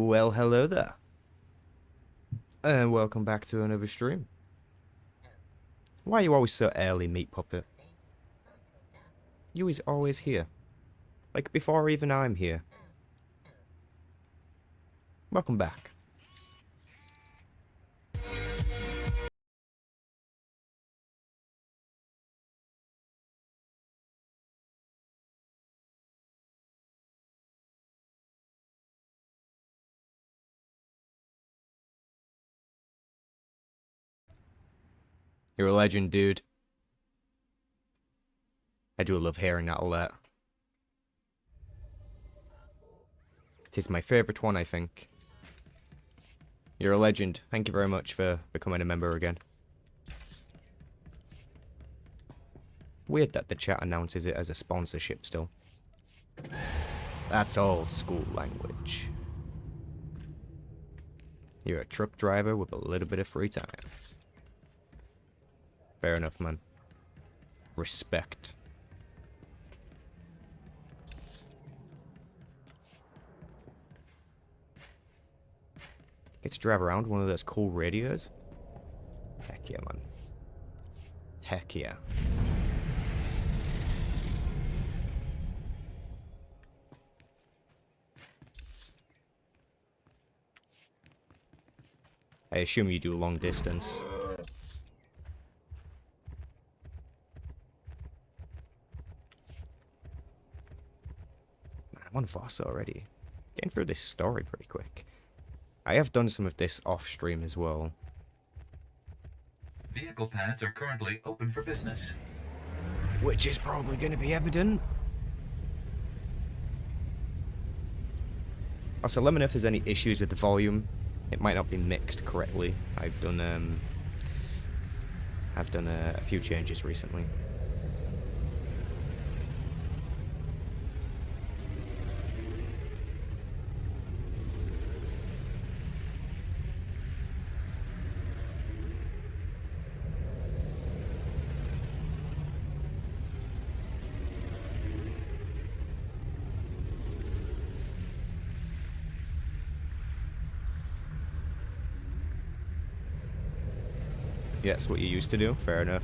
Well, hello there, and welcome back to another stream. Why are you always so early, meat puppet? You is always here. Like before even I'm here. Welcome back. You're a legend, dude. I do love hearing that a lot. It is my favourite one, I think. You're a legend. Thank you very much for becoming a member again. Weird that the chat announces it as a sponsorship still. That's old school language. You're a truck driver with a little bit of free time. Fair enough, man. Respect. Get to drive around one of those cool radios? Heck yeah, man. Heck yeah. I assume you do long distance. Man, I'm on Voss already. Getting through this story pretty quick. I have done some of this off stream as well. Vehicle pads are currently open for business. Which is probably going to be evident. Also, let me know if there's any issues with the volume. It might not be mixed correctly. I've done a few changes recently. Yeah, that's what you used to do. Fair enough.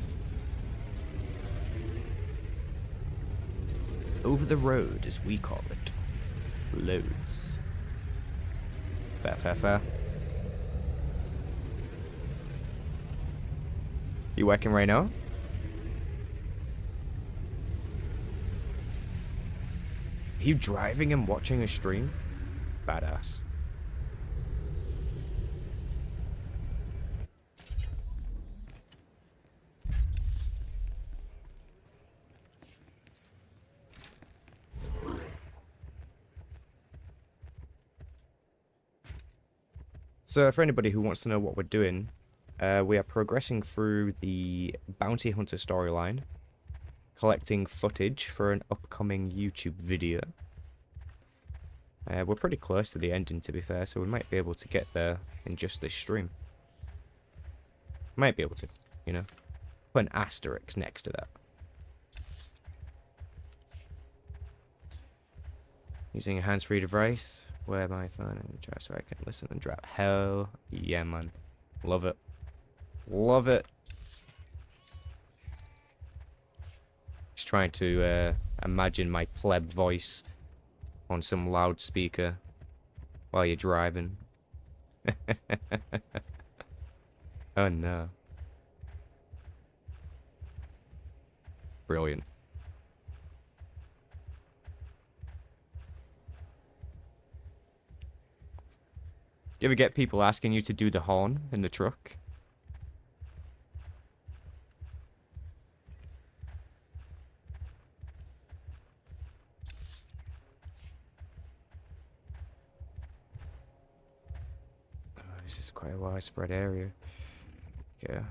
Over the road, as we call it. Loads. Fair, fair, fair. You working right now? Are you driving and watching a stream? Badass. So for anybody who wants to know what we're doing, we are progressing through the Bounty Hunter storyline, collecting footage for an upcoming YouTube video. We're pretty close to the ending, to be fair, so we might be able to get there in just this stream. Might be able to, you know. Put an asterisk next to that. Using a hands-free device, wear my phone and drive so I can listen and drive. Hell yeah, man. Love it. Love it. Just trying to imagine my pleb voice on some loudspeaker while you're driving. Oh no. Brilliant. You ever get people asking you to do the horn in the truck? Oh, this is quite a widespread area. Yeah.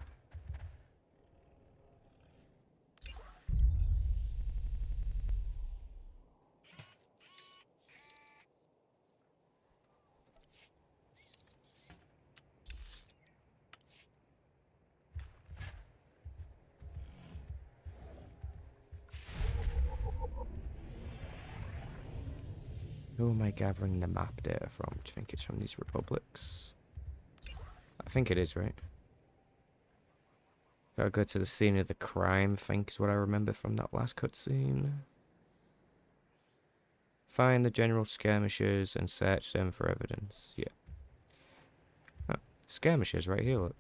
Who am I gathering the map data from? Do you think it's from these republics? I think it is, right? Gotta go to the scene of the crime, I think is what I remember from that last cutscene. Find the general skirmishers and search them for evidence. Yeah. Oh, skirmishers right here, look.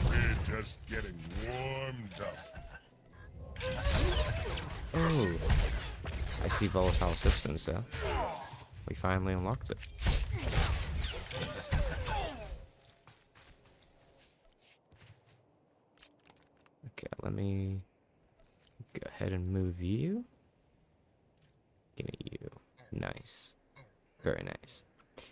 We're just getting warmed up. Oh. I see volatile substance there. We finally unlocked it. Okay, let me go ahead and move you. Give me you. Nice. Very nice.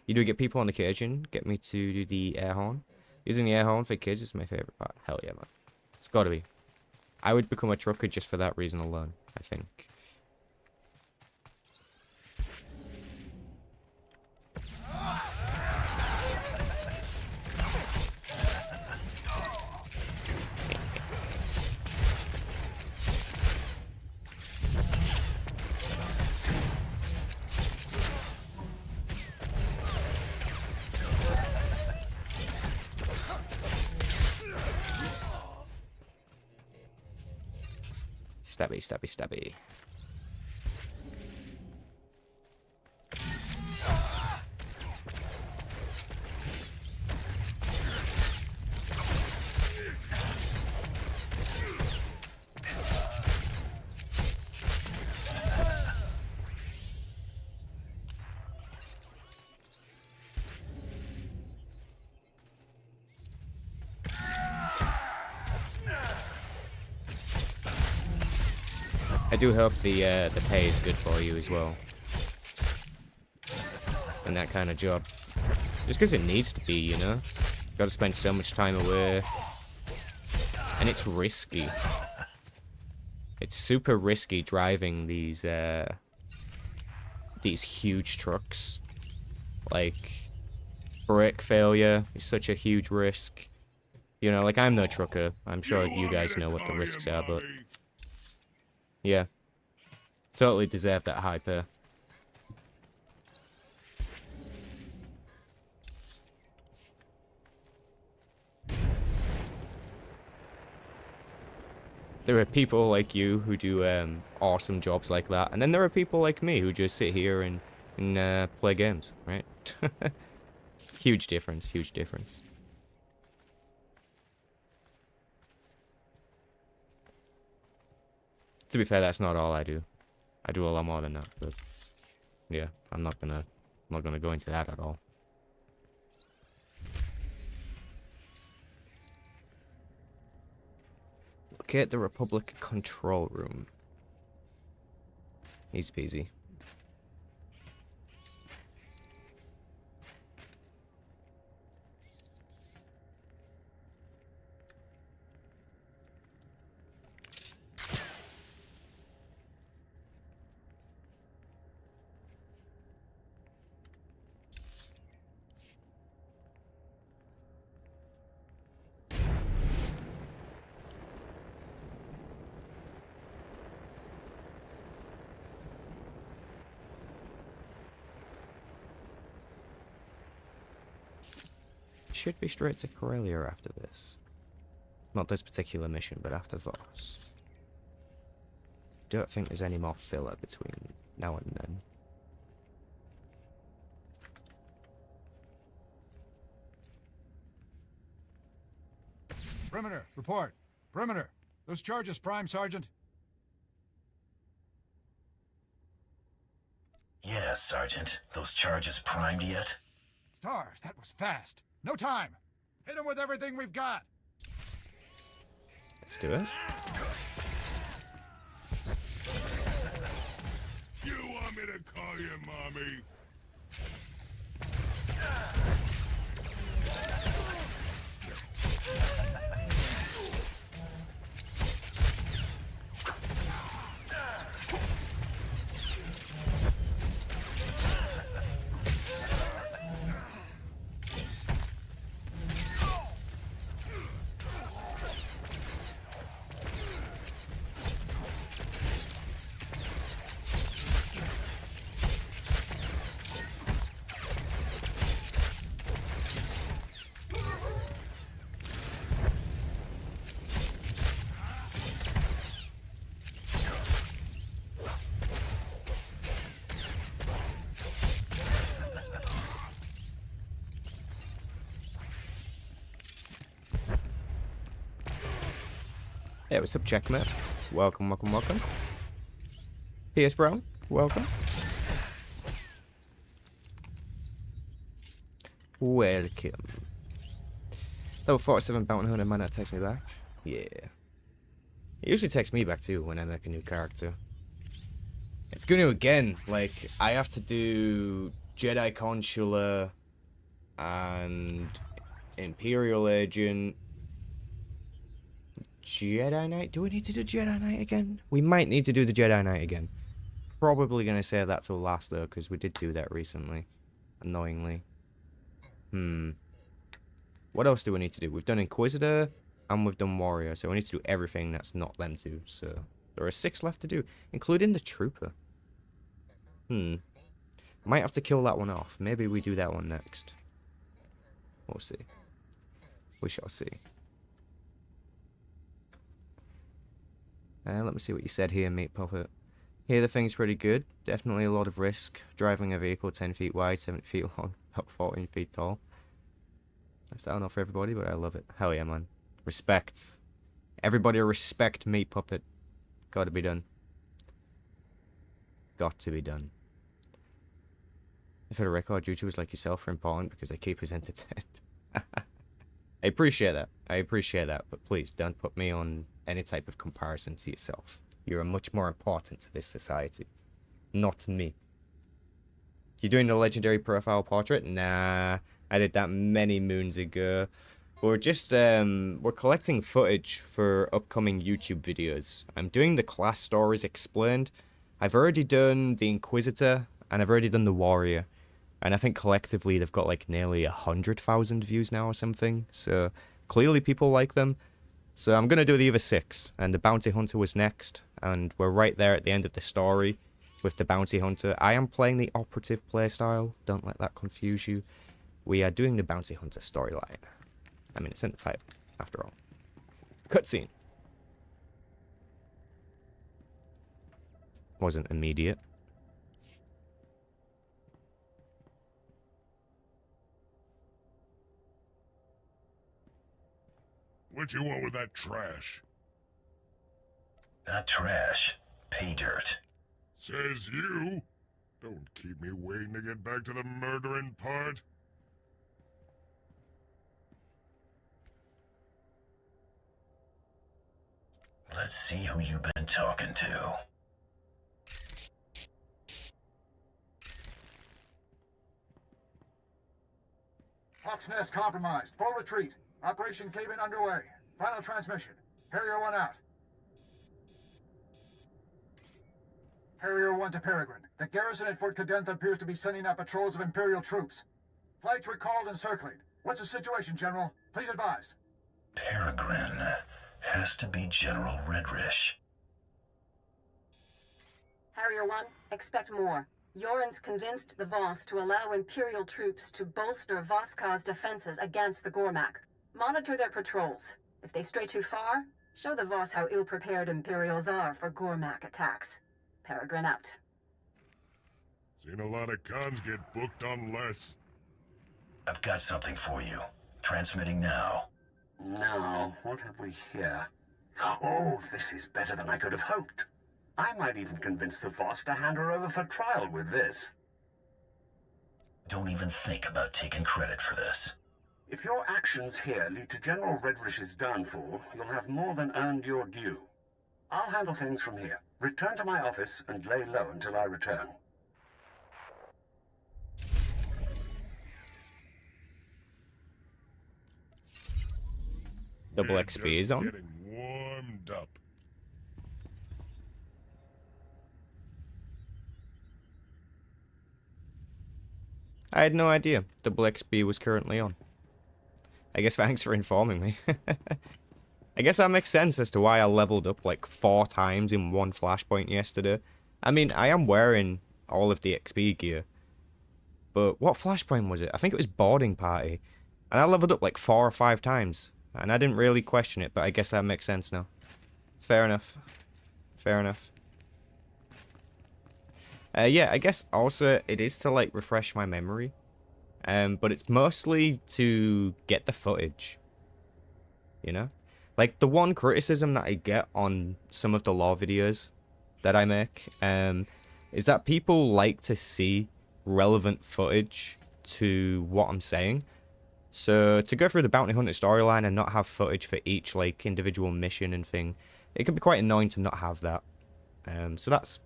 You do get people on occasion. Get me to do the air horn. Using the air horn for kids is my favorite part. Hell yeah, man. It's gotta be. I would become a trucker just for that reason alone, I think. Stabby, stabby, stabby. I do hope the pay is good for you as well. In that kind of job. Just because it needs to be, you know? Gotta spend so much time away. And it's risky. It's super risky driving these huge trucks. Like, brake failure is such a huge risk. You know, like, I'm no trucker. I'm sure you guys know what the risks are, but... yeah. Totally deserve that high pay. There are people like you who do awesome jobs like that, and then there are people like me who just sit here and play games, right? Huge difference, huge difference. To be fair, that's not all I do. I do a lot more than that, but yeah, I'm not gonna go into that at all. Locate the Republic control room. Easy peasy. Should be straight to Corellia after this. Not this particular mission, but after those. Don't think there's any more filler between now and then. Perimeter, report. Perimeter. Those charges, Prime Sergeant. Yes, Sergeant. Those charges primed yet? Stars, that was fast. No time. Hit him with everything we've got. Let's do it. You want me to call you mommy? Hey, what's up, Checkmate? Welcome, welcome, welcome. P.S. Brown, welcome. Welcome. Level 47 Bounty Hunter might not text me back. Yeah. He usually texts me back too when I make a new character. It's going to again, like, I have to do Jedi Consular and Imperial Agent. Jedi Knight? Do we need to do Jedi Knight again? We might need to do the Jedi Knight again. Probably going to save that till last though, because we did do that recently. Annoyingly. What else do we need to do? We've done Inquisitor and we've done Warrior, so we need to do everything that's not them two. So there are 6 left to do, including the Trooper. Might have to kill that one off. Maybe we do that one next. We'll see. We shall see. Let me see what you said here, Meat Puppet. Here the thing's pretty good. Definitely a lot of risk. Driving a vehicle 10 feet wide, 70 feet long, about 14 feet tall. That's not for everybody, but I love it. Hell yeah, man. Respect. Everybody respect Meat Puppet. Gotta be done. Got to be done. For the record, YouTubers like yourself are important because they keep us entertained. I appreciate that. I appreciate that. But please, don't put me on any type of comparison to yourself. You are much more important to this society. Not me. You doing the legendary profile portrait? Nah. I did that many moons ago. We're just, we're collecting footage for upcoming YouTube videos. I'm doing the class stories explained. I've already done the Inquisitor, and I've already done the Warrior. And I think collectively they've got like nearly 100,000 views now or something. So clearly people like them. So I'm going to do the other 6. And the Bounty Hunter was next. And we're right there at the end of the story with the Bounty Hunter. I am playing the operative playstyle. Don't let that confuse you. We are doing the Bounty Hunter storyline. I mean, it's in the title, after all. Cutscene. Wasn't immediate. What you want with that trash? Not trash. Pay dirt. Says you. Don't keep me waiting to get back to the murdering part. Let's see who you've been talking to. Hawk's Nest compromised. Full retreat. Operation Cave-In underway. Final transmission. Harrier 1 out. Harrier 1 to Peregrine. The garrison at Fort Cadentha appears to be sending out patrols of Imperial troops. Flights recalled and circling. What's the situation, General? Please advise. Peregrine. Has to be General Redrish. Harrier 1, expect more. Yoren's convinced the Voss to allow Imperial troops to bolster Voska's defenses against the Gormak. Monitor their patrols. If they stray too far, show the Voss how ill-prepared Imperials are for Gormak attacks. Peregrine out. Seen a lot of cons get booked on less. I've got something for you. Transmitting now. Now, what have we here? Oh, this is better than I could have hoped. I might even convince the Voss to hand her over for trial with this. Don't even think about taking credit for this. If your actions here lead to General Redrish's downfall, you'll have more than earned your due. I'll handle things from here. Return to my office and lay low until I return. Double We're XP is just on. Getting warmed up. I had no idea Double XP was currently on. I guess thanks for informing me. I guess that makes sense as to why I leveled up like 4 times in one flashpoint yesterday. I mean, I am wearing all of the XP gear. But what flashpoint was it? I think it was Boarding Party. And I leveled up like 4 or 5 times. And I didn't really question it, but I guess that makes sense now. Fair enough. Fair enough. Yeah, I guess also it is to like refresh my memory. But it's mostly to get the footage. You know? Like, the one criticism that I get on some of the lore videos that I make, is that people like to see relevant footage to what I'm saying. So, to go through the Bounty Hunter storyline and not have footage for each, like, individual mission and thing, it can be quite annoying to not have that. So that's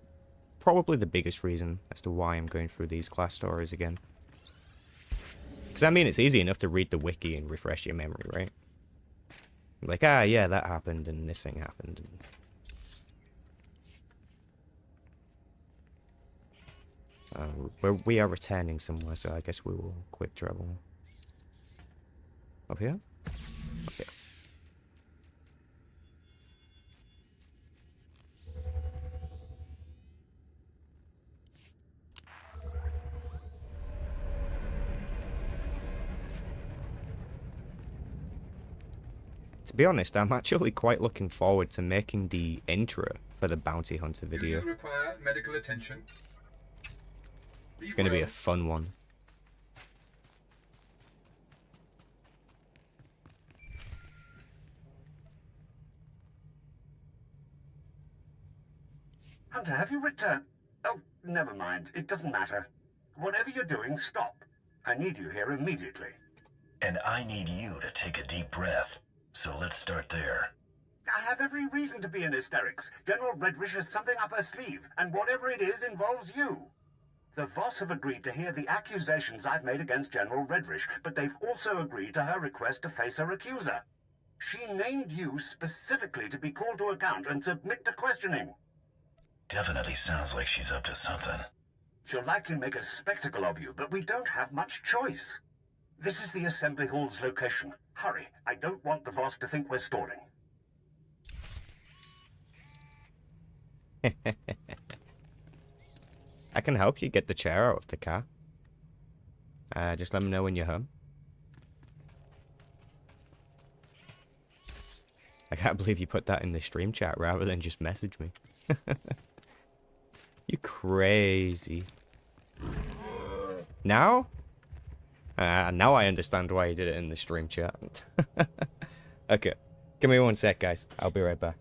probably the biggest reason as to why I'm going through these class stories again. Because, I mean, it's easy enough to read the wiki and refresh your memory, right? Like, ah, yeah, that happened, and this thing happened. We are returning somewhere, so I guess we will quick travel. Up here? Up here. To be honest, I'm actually quite looking forward to making the intro for the Bounty Hunter video. Do you require medical attention? It's going to be a fun one. Hunter, have you returned? Oh, never mind. It doesn't matter. Whatever you're doing, stop. I need you here immediately. And I need you to take a deep breath. So let's start there. I have every reason to be in hysterics. General Redrish has something up her sleeve, and whatever it is involves you. The Voss have agreed to hear the accusations I've made against General Redrish, but they've also agreed to her request to face her accuser. She named you specifically to be called to account and submit to questioning. Definitely sounds like she's up to something. She'll likely make a spectacle of you, but we don't have much choice. This is the Assembly Hall's location. Hurry, I don't want the Voss to think we're stalling. I can help you get the chair out of the car. Just let me know when you're home. I can't believe you put that in the stream chat rather than just message me. You crazy. Now? Now I understand why you did it in the stream chat. Okay. Give me one sec, guys. I'll be right back.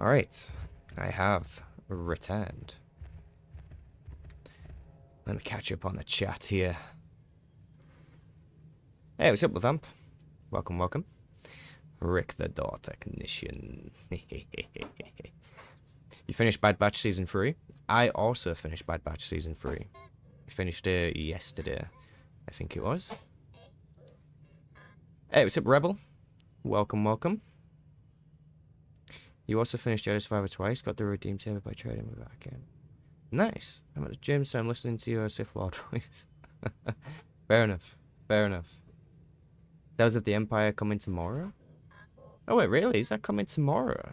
Alright, I have returned. Let me catch up on the chat here. Hey, what's up, Levamp? Welcome, welcome. Rick the Door Technician. You finished Bad Batch Season 3? I also finished Bad Batch Season 3. I finished it yesterday, I think it was. Hey, what's up, Rebel? Welcome, welcome. You also finished Jedi Survivor twice, got the redeem table by trading with that game. Nice. I'm at the gym, so I'm listening to your Sith Lord voice. Fair enough. Fair enough. Tales of the Empire coming tomorrow? Oh wait, really? Is that coming tomorrow?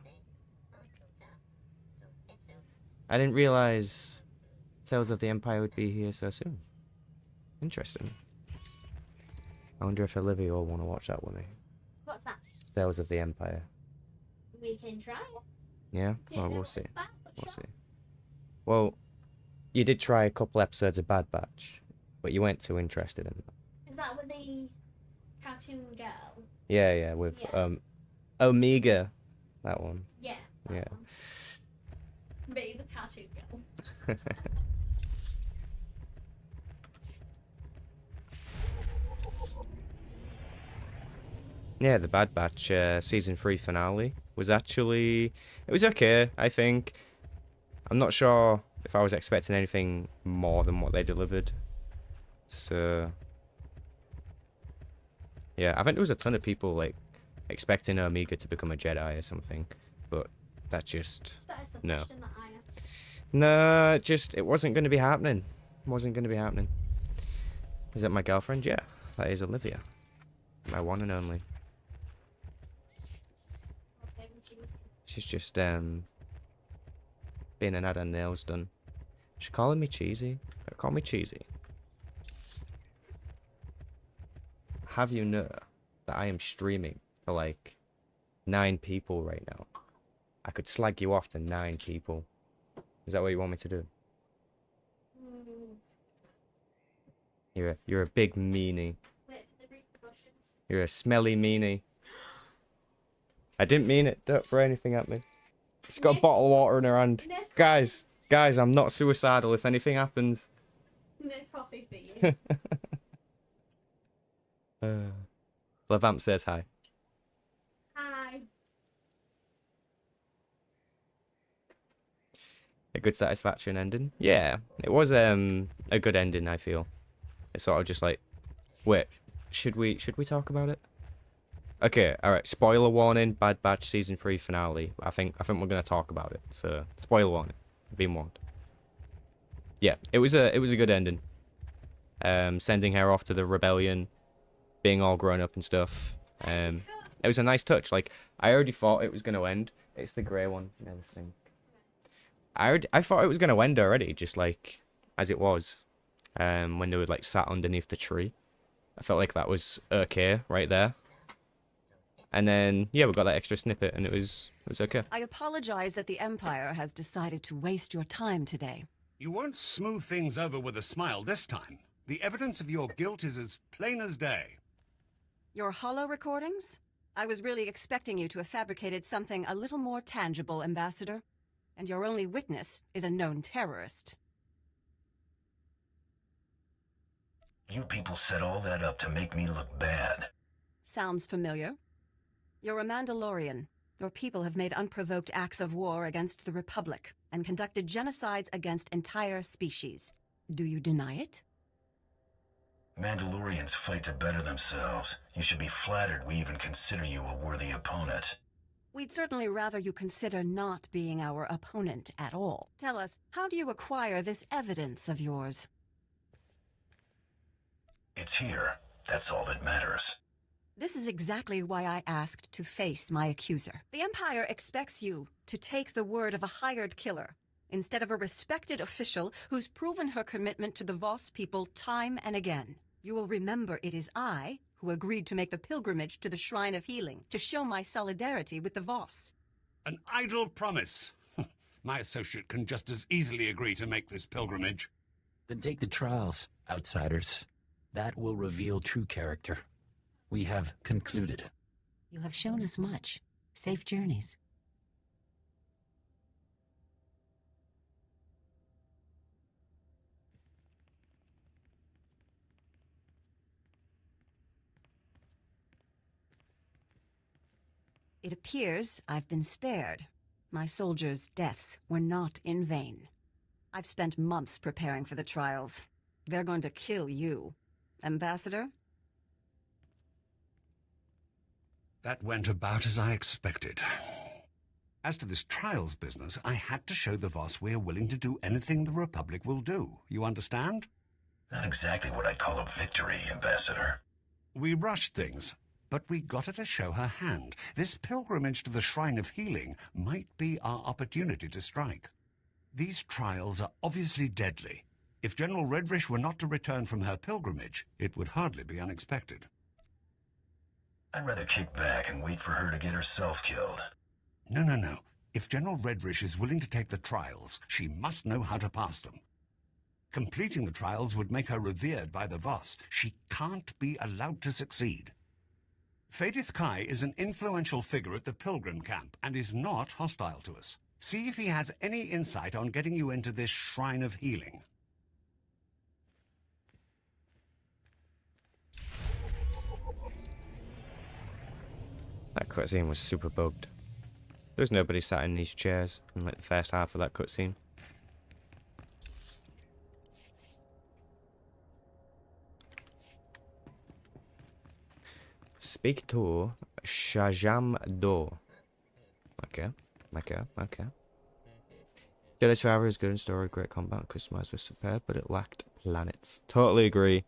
I didn't realize Tales of the Empire would be here so soon. Interesting. I wonder if Olivia will want to watch that with me. What's that? Tales of the Empire. We can try it. Yeah? Do you Well, know we'll what see. it's about? We'll Sure. see. Well, you did try a couple episodes of Bad Batch, but you weren't too interested in it. Is that with the cartoon girl? Yeah, with Yeah. Omega. That one. Yeah. Yeah. that one. Me, the cartoon girl. Yeah, the Bad Batch season 3 finale was actually, it was okay, I think. I'm not sure if I was expecting anything more than what they delivered. So yeah, I think there was a ton of people like expecting Omega to become a Jedi or something, but that just That is the no. question that I asked. No, it wasn't going to be happening. Wasn't going to be happening. Is that my girlfriend? Yeah, that is Olivia. My one and only. Okay, when she was She's just been and had her nails done. She's calling me cheesy. Call me cheesy. Have you know that I am streaming to like 9 people right now? I could slag you off to 9 people. Is that what you want me to do? You're a big meanie. wait for the repercussions. You're a smelly meanie. I didn't mean it. Don't throw anything at me. She's got a bottle of water in her hand. No. Guys, I'm not suicidal if anything happens. No coffee for you. Lavamp says hi. Hi. A good satisfaction ending? Yeah, it was a good ending, I feel. It's sort of just like, wait, should we talk about it? Okay, alright, spoiler warning, Bad Batch Season 3 finale. I think we're gonna talk about it. So, spoiler warning. Being warned. Yeah, it was a good ending. Sending her off to the rebellion, being all grown up and stuff. It was a nice touch. Like, I already thought it was gonna end. It's the grey one near the sink. I thought it was gonna end already, just like as it was. When they were like sat underneath the tree. I felt like that was okay right there. And then yeah, we got that extra snippet and it was okay. I apologize that the Empire has decided to waste your time today. You won't smooth things over with a smile this time. The evidence of your guilt is as plain as day. Your holo recordings? I was really expecting you to have fabricated something a little more tangible, Ambassador. And your only witness is a known terrorist. You people set all that up to make me look bad. Sounds familiar. You're a Mandalorian. Your people have made unprovoked acts of war against the Republic and conducted genocides against entire species. Do you deny it? Mandalorians fight to better themselves. You should be flattered we even consider you a worthy opponent. We'd certainly rather you consider not being our opponent at all. Tell us, how do you acquire this evidence of yours? It's here. That's all that matters. This is exactly why I asked to face my accuser. The Empire expects you to take the word of a hired killer instead of a respected official who's proven her commitment to the Voss people time and again. You will remember it is I who agreed to make the pilgrimage to the Shrine of Healing to show my solidarity with the Voss. An idle promise. My associate can just as easily agree to make this pilgrimage. Then take the trials, outsiders. That will reveal true character. We have concluded. You have shown us much. Safe journeys. It appears I've been spared. My soldiers' deaths were not in vain. I've spent months preparing for the trials. They're going to kill you. Ambassador? That went about as I expected. As to this trials business, I had to show the Voss we're willing to do anything the Republic will do. You understand? Not exactly what I'd call a victory, Ambassador. We rushed things, but we got her to show her hand. This pilgrimage to the Shrine of Healing might be our opportunity to strike. These trials are obviously deadly. If General Redrish were not to return from her pilgrimage, it would hardly be unexpected. I'd rather kick back and wait for her to get herself killed. No. If General Redrish is willing to take the trials, she must know how to pass them. Completing the trials would make her revered by the Voss. She can't be allowed to succeed. Fadith Kai is an influential figure at the Pilgrim camp and is not hostile to us. See if he has any insight on getting you into this Shrine of Healing. That cutscene was super bugged. There's nobody sat in these chairs in like the first half of that cutscene. SWTOR Shajam Do. Okay. Jedi Survivor is good in story, great combat, customized was superb, but it lacked planets. Totally agree.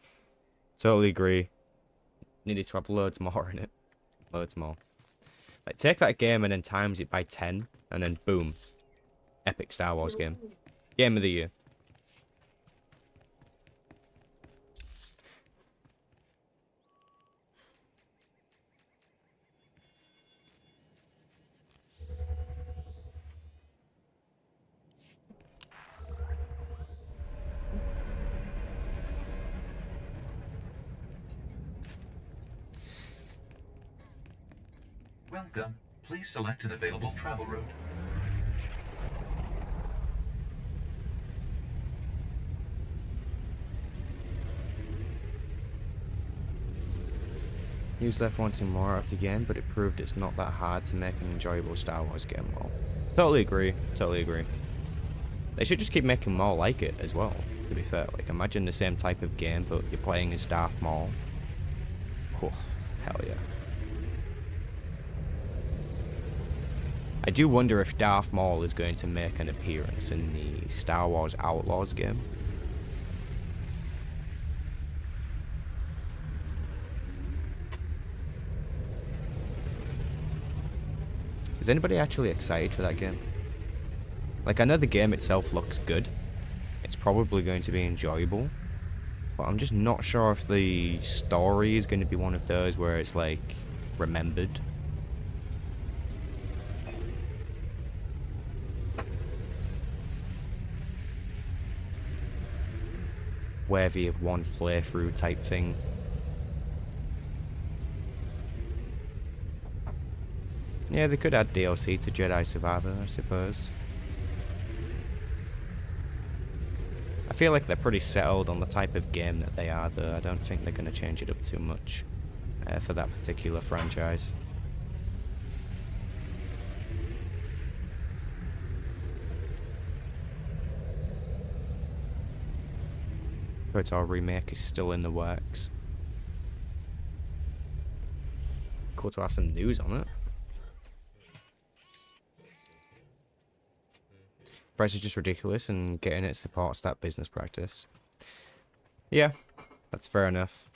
Needed to have loads more in it. Loads more. Like, take that game and then times it by 10, and then boom. Epic Star Wars game. Game of the year. Welcome. Please select an available travel route. News left wanting more of the game, but it proved it's not that hard to make an enjoyable Star Wars game. Well, totally agree. They should just keep making more like it as well, to be fair. Like, imagine the same type of game, but you're playing as Darth Maul. Oh, hell yeah. I do wonder if Darth Maul is going to make an appearance in the Star Wars Outlaws game. Is anybody actually excited for that game? Like, I know the game itself looks good. It's probably going to be enjoyable. But I'm just not sure if the story is going to be one of those where it's, like, remembered. Worthy of one playthrough type thing. Yeah, they could add DLC to Jedi Survivor, I suppose. I feel like they're pretty settled on the type of game that they are, though. I don't think they're going to change it up too much for that particular franchise. SWTOR remake is still in the works. Cool to have some news on it. Price is just ridiculous, and getting it supports that business practice. Yeah, that's fair enough.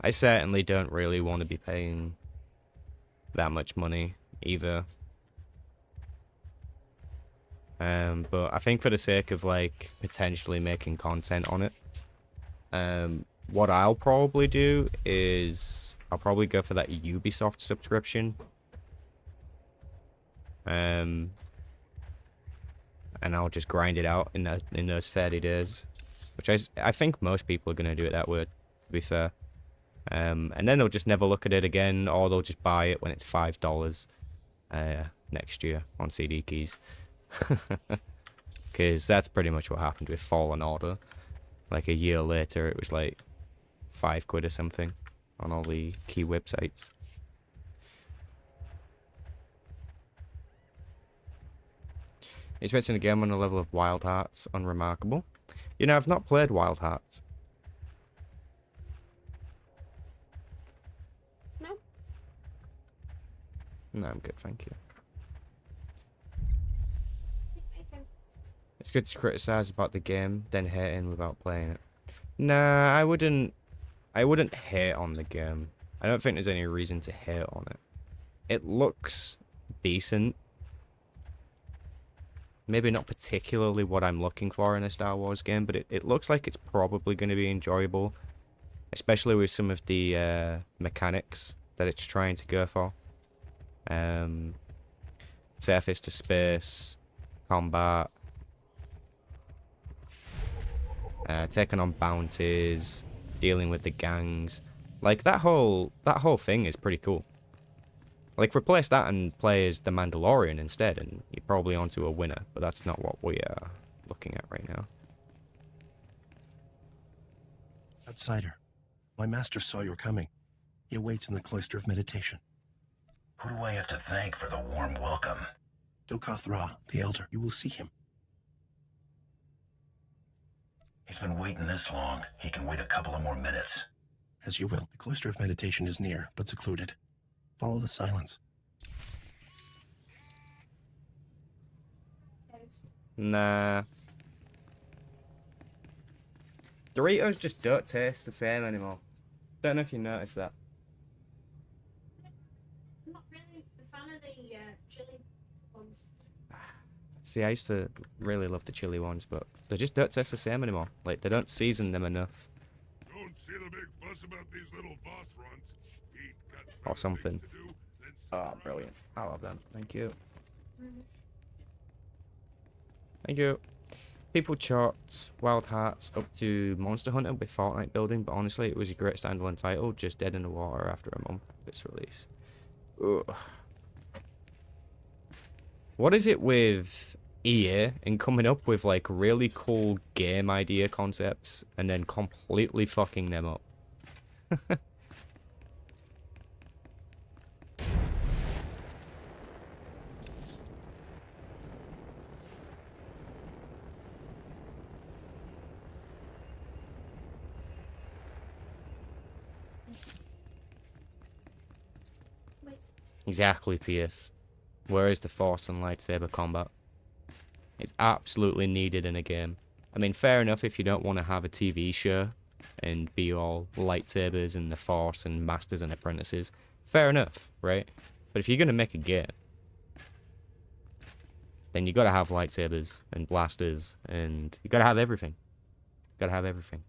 I certainly don't really want to be paying that much money either. But I think for the sake of, like, potentially making content on it, what I'll probably do is I'll probably go for that Ubisoft subscription. And I'll just grind it out in those 30 days. Which I think most people are going to do it that way, to be fair. And then they'll just never look at it again, or they'll just buy it when it's $5 next year on CD keys. Because that's pretty much what happened with Fallen Order. Like, a year later, it was like £5 or something on all the key websites. Expecting a game on the level of Wild Hearts, unremarkable. You know, I've not played Wild Hearts. No. No, I'm good, thank you. It's good to criticize about the game, then hating without playing it. Nah, I wouldn't hate on the game. I don't think there's any reason to hate on it. It looks decent. Maybe not particularly what I'm looking for in a Star Wars game, but it looks like it's probably going to be enjoyable. Especially with some of the mechanics that it's trying to go for. Surface to space, combat, taking on bounties, dealing with the gangs. Like, that whole thing is pretty cool. Like, replace that and play as the Mandalorian instead, and you're probably onto a winner. But that's not what we are looking at right now. Outsider, my master saw you coming. He awaits in the cloister of meditation. Who do I have to thank for the warm welcome? Dokoth Ra, the Elder. You will see him. He's been waiting this long. He can wait a couple of more minutes. As you will. The cloister of meditation is near, but secluded. Follow the silence. Nah. Doritos just don't taste the same anymore. Don't know if you noticed that. I'm not really a fan of the chili ones. See, I used to really love the chili ones, but they just don't taste the same anymore. Like, they don't season them enough. Don't see the big fuss about these little boss runs. Or something. Oh, brilliant. I love them. Thank you. Thank you. People chalked Wild Hearts up to Monster Hunter with Fortnite building, but honestly, it was a great standalone title, just dead in the water after a month of its release. Ugh. What is it with EA and coming up with, like, really cool game idea concepts and then completely fucking them up? Exactly, Pierce. Where is the Force and lightsaber combat? It's absolutely needed in a game. I mean, fair enough if you don't want to have a TV show and be all lightsabers and the Force and Masters and Apprentices. Fair enough, right? But if you're going to make a game, then you got to have lightsabers and blasters and you got to have everything. Got to have everything.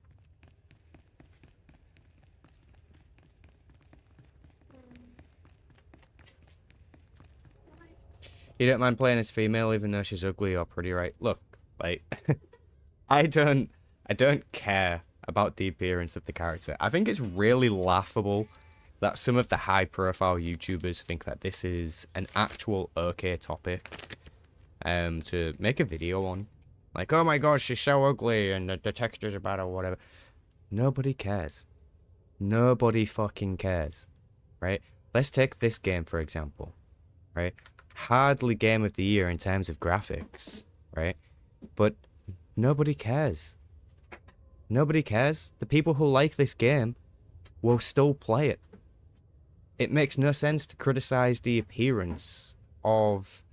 You don't mind playing as female even though she's ugly or pretty, right? Look, like, I don't care about the appearance of the character. I think it's really laughable that some of the high-profile YouTubers think that this is an actual okay topic to make a video on. Like, oh my gosh, she's so ugly and the textures are bad or whatever. Nobody cares. Nobody fucking cares, right? Let's take this game, for example, right? Hardly game of the year in terms of graphics, right? But nobody cares. Nobody cares. The people who like this game will still play it. It makes no sense to criticize the appearance of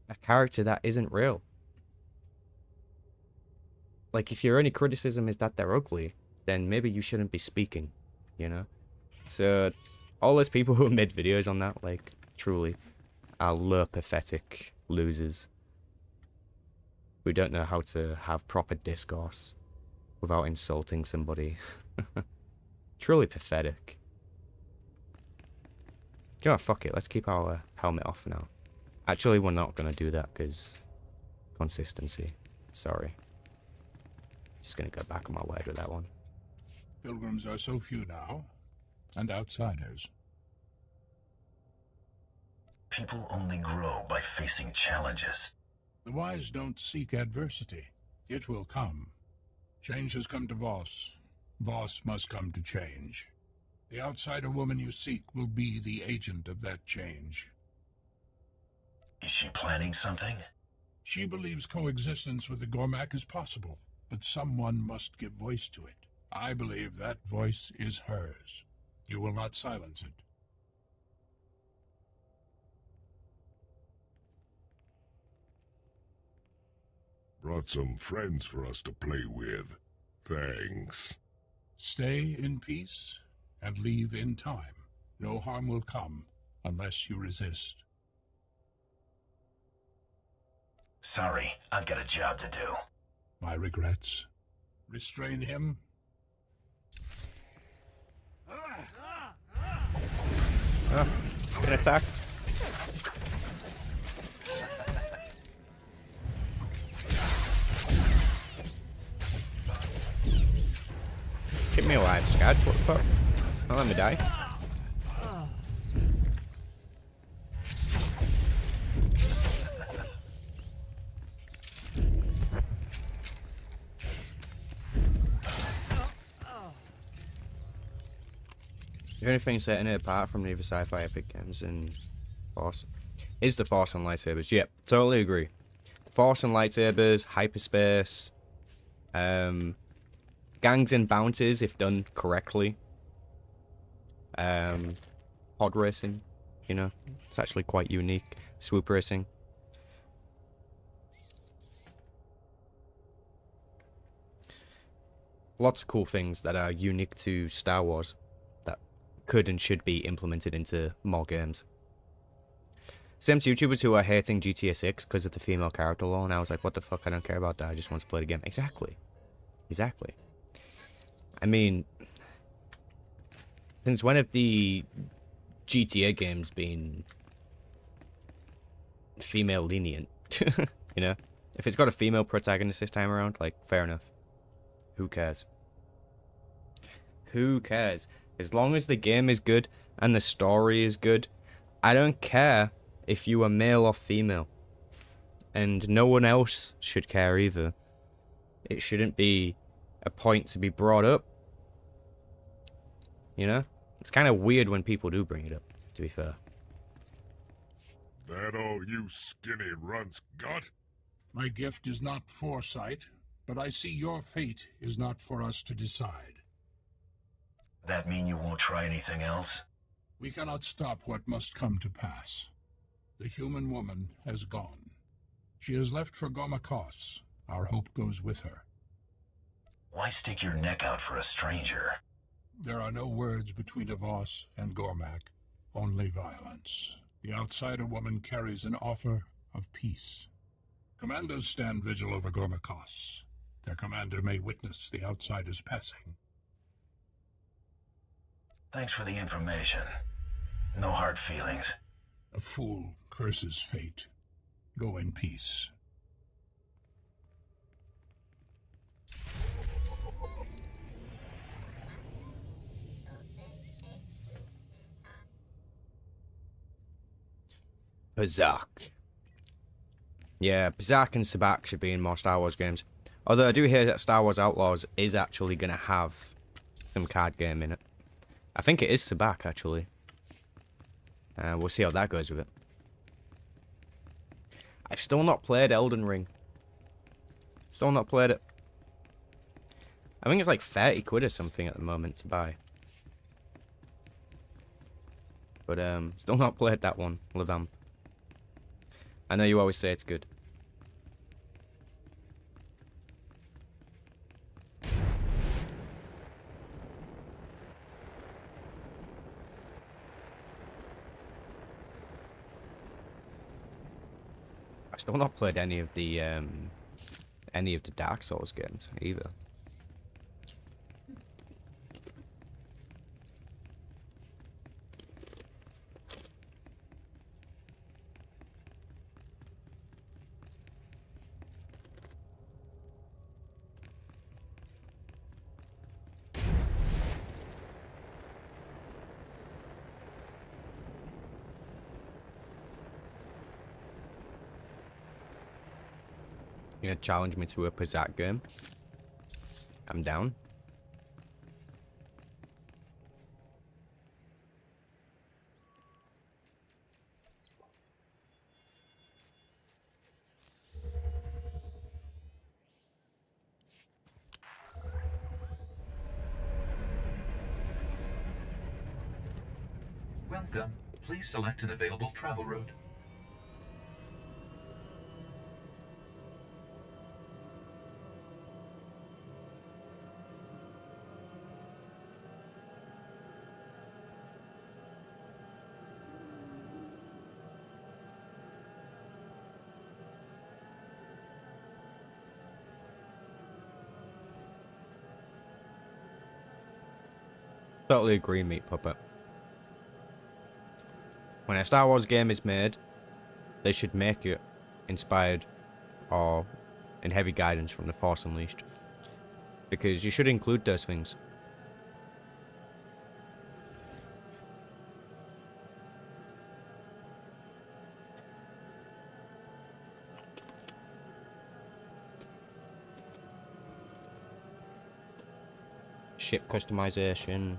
a character that isn't real. Like, if your only criticism is that they're ugly, then maybe you shouldn't be speaking, you know? So, all those people who made videos on that, like, truly, are low, pathetic losers who don't know how to have proper discourse without insulting somebody. Truly pathetic. You know what, fuck it, let's keep our helmet off for now. Actually, we're not gonna do that, because consistency. Sorry. Just gonna go back on my word with that one. Pilgrims are so few now, and outsiders. People only grow by facing challenges. The wise don't seek adversity. It will come. Change has come to Voss. Voss must come to change. The outsider woman you seek will be the agent of that change. Is she planning something? She believes coexistence with the Gormak is possible, but someone must give voice to it. I believe that voice is hers. You will not silence it. Brought some friends for us to play with. Thanks. Stay in peace and leave in time. No harm will come unless you resist. Sorry, I've got a job to do. My regrets. Restrain him. Been attacked. Keep me alive, Scad. What the fuck? Don't let me die. The only thing setting it apart from the other sci-fi epic games in Force is the Force and lightsabers. Yep, totally agree. The Force and lightsabers, hyperspace, gangs and bounties if done correctly. Pod racing, you know, it's actually quite unique. Swoop racing. Lots of cool things that are unique to Star Wars that could and should be implemented into more games. Same to YouTubers who are hating GTA 6 because of the female character law, and I was like, what the fuck, I don't care about that, I just want to play the game. Exactly. Exactly. I mean, since when have the GTA games been female lenient? You know? If it's got a female protagonist this time around, like, fair enough. Who cares? Who cares? As long as the game is good and the story is good, I don't care if you are male or female. And no one else should care either. It shouldn't be a point to be brought up. You know? It's kind of weird when people do bring it up, to be fair. That all you skinny runts got? My gift is not foresight, but I see your fate is not for us to decide. That mean you won't try anything else? We cannot stop what must come to pass. The human woman has gone. She has left for Gomakos. Our hope goes with her. Why stick your neck out for a stranger? There are no words between a Voss and Gormak, only violence. The outsider woman carries an offer of peace. Commandos stand vigil over Gomakos. Their commander may witness the outsiders passing. Thanks for the information. No hard feelings. A fool curses fate. Go in peace. Pazak. Yeah, Pazak and Sabak should be in more Star Wars games. Although I do hear that Star Wars Outlaws is actually going to have some card game in it. I think it is Sabak, actually. We'll see how that goes with it. I've still not played Elden Ring. Still not played it. I think it's like 30 quid or something at the moment to buy. But still not played that one, Levam. I know you always say it's good. I've still not played any of the Dark Souls games either. You gonna challenge me to a Pazak game? I'm down. Welcome. Please select an available travel route. Totally agree, Meat Puppet. When a Star Wars game is made, they should make it inspired or in heavy guidance from The Force Unleashed. Because you should include those things. Ship customization,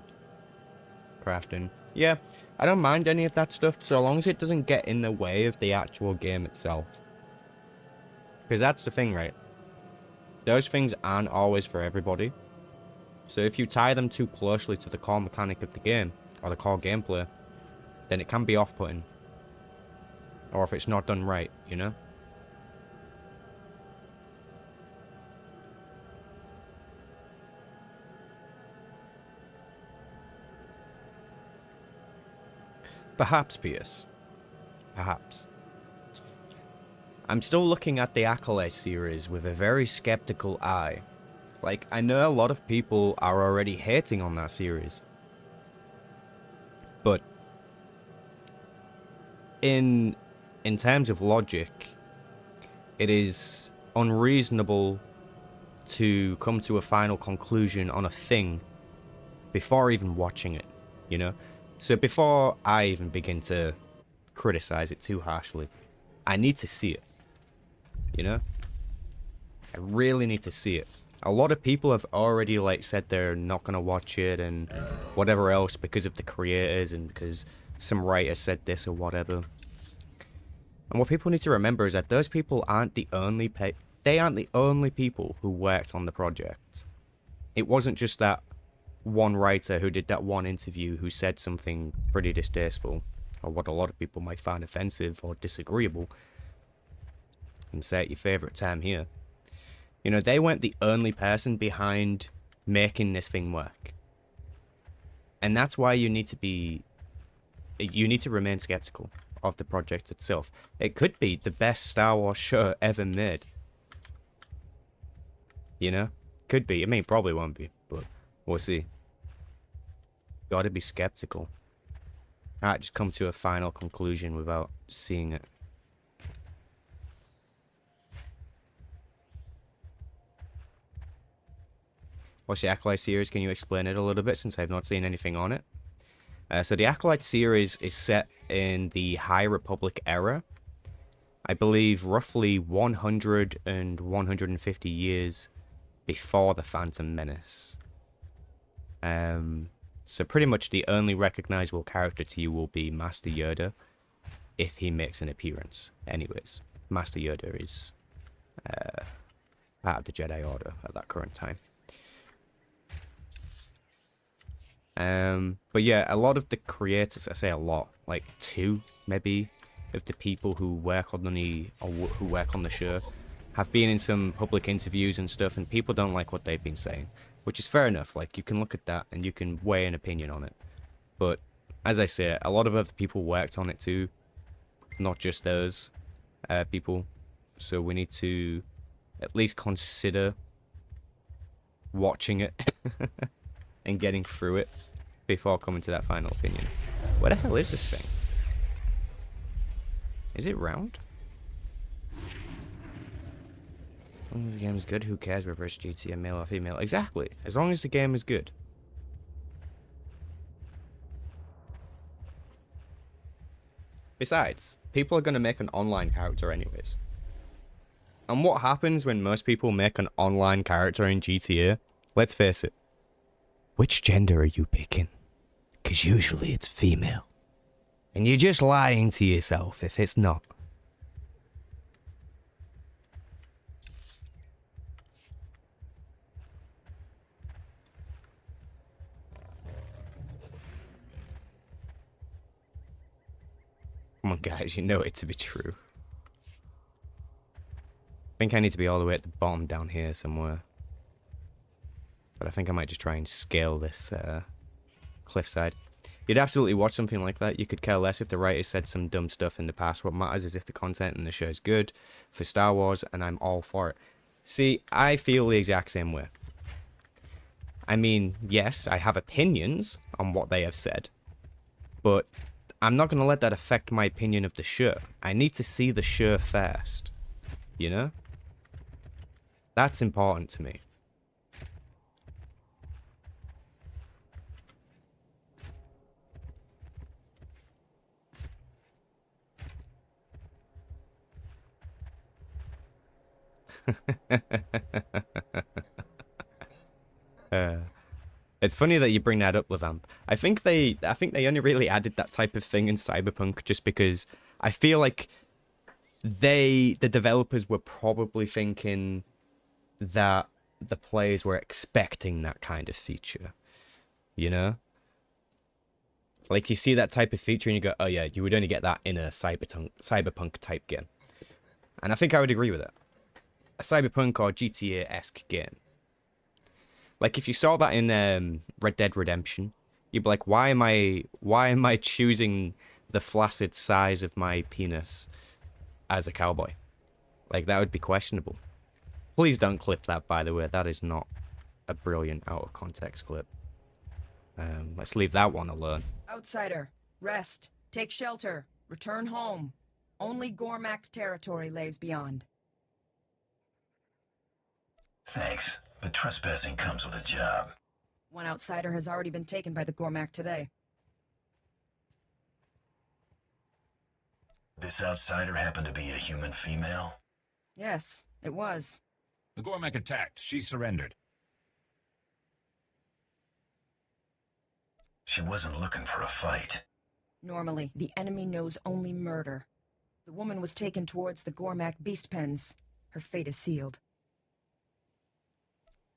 crafting. Yeah, I don't mind any of that stuff so long as it doesn't get in the way of the actual game itself. Because that's the thing, right? Those things aren't always for everybody. So if you tie them too closely to the core mechanic of the game, or the core gameplay, then it can be off-putting. Or if it's not done right, you know? Perhaps, Pierce. Perhaps. I'm still looking at the Acolyte series with a very skeptical eye. Like, I know a lot of people are already hating on that series. But in terms of logic, it is unreasonable to come to a final conclusion on a thing before even watching it, you know? So before I even begin to criticize it too harshly, I need to see it, you know? I really need to see it. A lot of people have already, like, said they're not going to watch it and whatever else because of the creators and because some writer said this or whatever. And what people need to remember is that those people aren't the only people who worked on the project. It wasn't just that one writer who did that one interview who said something pretty distasteful, or what a lot of people might find offensive or disagreeable. And say it your favourite term here. You know, they weren't the only person behind making this thing work. And that's why you need to remain skeptical of the project itself. It could be the best Star Wars show ever made. You know? Could be. I mean, probably won't be, but we'll see. Gotta be skeptical. Can't just come to a final conclusion without seeing it. What's the Acolyte series? Can you explain it a little bit since I've not seen anything on it? So the Acolyte series is set in the High Republic era. I believe roughly 100 and 150 years before the Phantom Menace. So pretty much the only recognizable character to you will be Master Yoda, if he makes an appearance. Anyways, Master Yoda is part of the Jedi Order at that current time. But yeah, a lot of the creators, I say a lot, like 2 maybe of the people who work on the show have been in some public interviews and stuff, and people don't like what they've been saying, which is fair enough. Like, you can look at that and you can weigh an opinion on it. But as I say, a lot of other people worked on it too, not just those people. So we need to at least consider watching it and getting through it before coming to that final opinion. Where the hell is this thing? Is it round? As long as the game is good, who cares whether it's GTA male or female? Exactly. As long as the game is good. Besides, people are going to make an online character anyways. And what happens when most people make an online character in GTA? Let's face it. Which gender are you picking? Because usually it's female. And you're just lying to yourself if it's not. Come on, guys, you know it to be true. I think I need to be all the way at the bottom down here somewhere. But I think I might just try and scale this cliffside. You'd absolutely watch something like that. You could care less if the writers said some dumb stuff in the past. What matters is if the content in the show is good for Star Wars, and I'm all for it. See, I feel the exact same way. I mean, yes, I have opinions on what they have said, but I'm not going to let that affect my opinion of the show. I need to see the show first, you know? That's important to me. It's funny that you bring that up, Levamp. I think they only really added that type of thing in Cyberpunk just because I feel like the developers were probably thinking that the players were expecting that kind of feature, you know? Like, you see that type of feature and you go, oh yeah, you would only get that in a cyberpunk type game. And I think I would agree with it. A cyberpunk or GTA-esque game. Like, if you saw that in Red Dead Redemption, you'd be like, why am I choosing the flaccid size of my penis as a cowboy? Like, that would be questionable. Please don't clip that, by the way. That is not a brilliant out-of-context clip. Let's leave that one alone. Outsider, rest, take shelter, return home. Only Gormak territory lays beyond. Thanks, but trespassing comes with a job. One outsider has already been taken by the Gormak today. This outsider happened to be a human female? Yes, it was. The Gormak attacked. She surrendered. She wasn't looking for a fight. Normally, the enemy knows only murder. The woman was taken towards the Gormak beast pens. Her fate is sealed.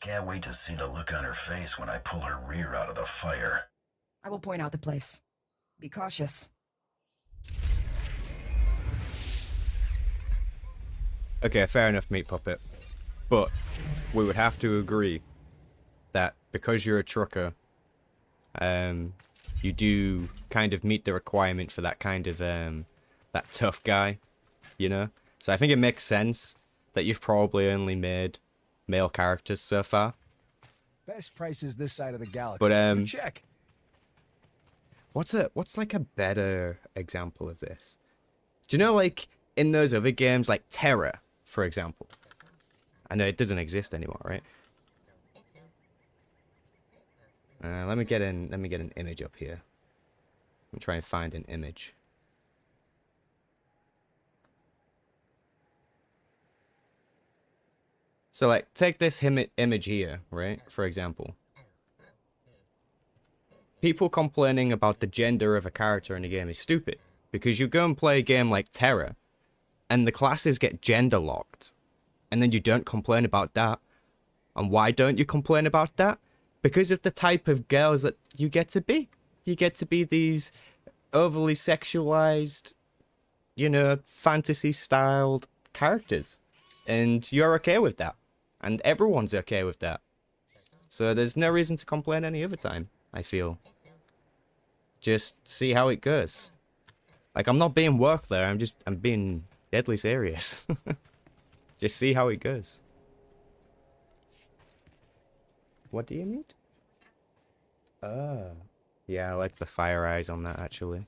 Can't wait to see the look on her face when I pull her rear out of the fire. I will point out the place. Be cautious. Okay, fair enough, Meat Puppet. But we would have to agree that because you're a trucker, you do kind of meet the requirement for that kind of, that tough guy, you know? So I think it makes sense that you've probably only made male characters so far. Best prices this side of the galaxy. But, check. What's like a better example of this? Do you know, like, in those other games, like Terra, for example? I know it doesn't exist anymore, right? Let me get an image up here. Let me try and find an image. So, like, take this image here, right? For example. People complaining about the gender of a character in a game is stupid. Because you go and play a game like Terra, and the classes get gender locked. And then you don't complain about that. And why don't you complain about that? Because of the type of girls that you get to be. You get to be these overly sexualized, you know, fantasy-styled characters. And you're okay with that. And everyone's okay with that. So there's no reason to complain any other time, I feel. Just see how it goes. Like, I'm not being woke there, I'm being deadly serious. Just see how it goes. What do you need? Yeah, I like the fire eyes on that, actually.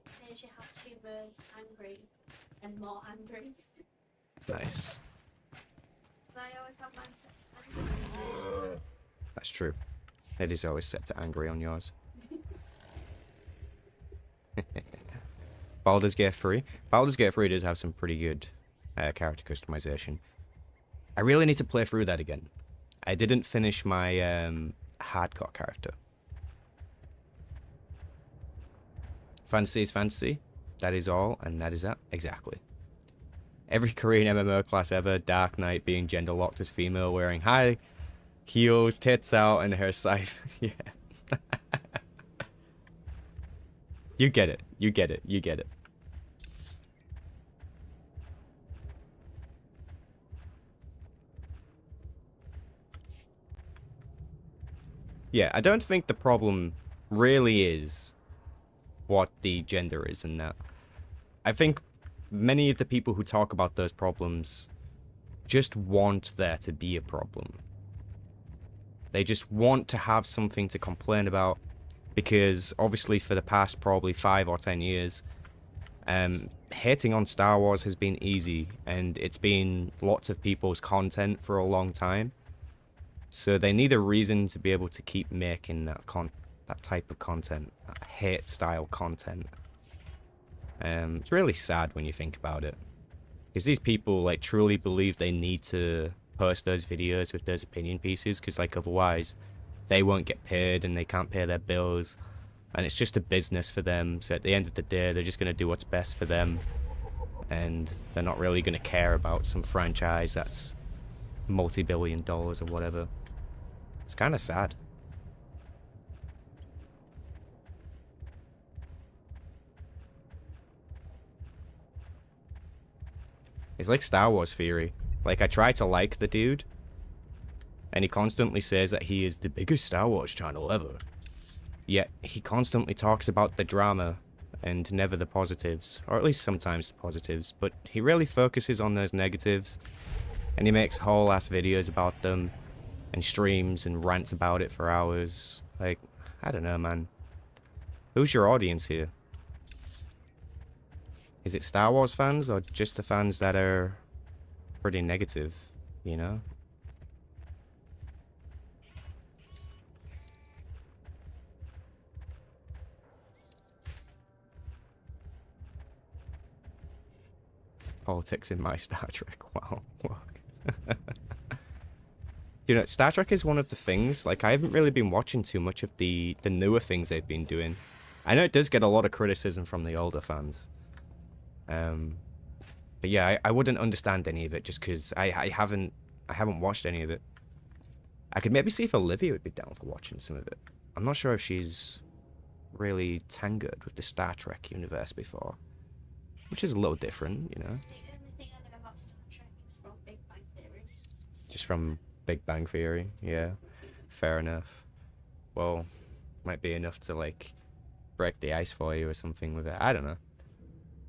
It says you have two birds, angry and more angry. Nice. I always have mine set to angry. That's true. It is always set to angry on yours. Baldur's Gate 3. Baldur's Gate 3 does have some pretty good character customization. I really need to play through that again. I didn't finish my hardcore character. Fantasy is fantasy. That is all, and that is that. Exactly. Every Korean MMO class ever, Dark Knight being gender locked as female, wearing high heels, tits out, and her scythe. Yeah. You get it. You get it. You get it. Yeah, I don't think the problem really is what the gender is in that. I think many of the people who talk about those problems just want there to be a problem. They just want to have something to complain about because obviously for the past probably 5 or 10 years, hating on Star Wars has been easy and it's been lots of people's content for a long time. So they need a reason to be able to keep making that type of content, that hate style content. It's really sad when you think about it. Because these people like truly believe they need to post those videos with those opinion pieces because like otherwise they won't get paid and they can't pay their bills and it's just a business for them. So at the end of the day they're just going to do what's best for them and they're not really going to care about some franchise that's multi-billion dollars or whatever. It's kind of sad. It's like Star Wars theory. Like, I try to like the dude, and he constantly says that he is the biggest Star Wars channel ever. Yet, he constantly talks about the drama, and never the positives. Or at least sometimes the positives, but he really focuses on those negatives, and he makes whole-ass videos about them, and streams and rants about it for hours. Like, I don't know, man. Who's your audience here? Is it Star Wars fans, or just the fans that are pretty negative, you know? Politics in my Star Trek, wow. You know, Star Trek is one of the things, like, I haven't really been watching too much of the newer things they've been doing. I know it does get a lot of criticism from the older fans. But yeah, I wouldn't understand any of it just because I haven't watched any of it. I could maybe see if Olivia would be down for watching some of it. I'm not sure if she's really tangled with the Star Trek universe before, which is a little different, you know. The only thing I know about Star Trek is from Big Bang Theory. Just from Big Bang Theory, yeah. Fair enough. Well, might be enough to like break the ice for you or something with it. I don't know.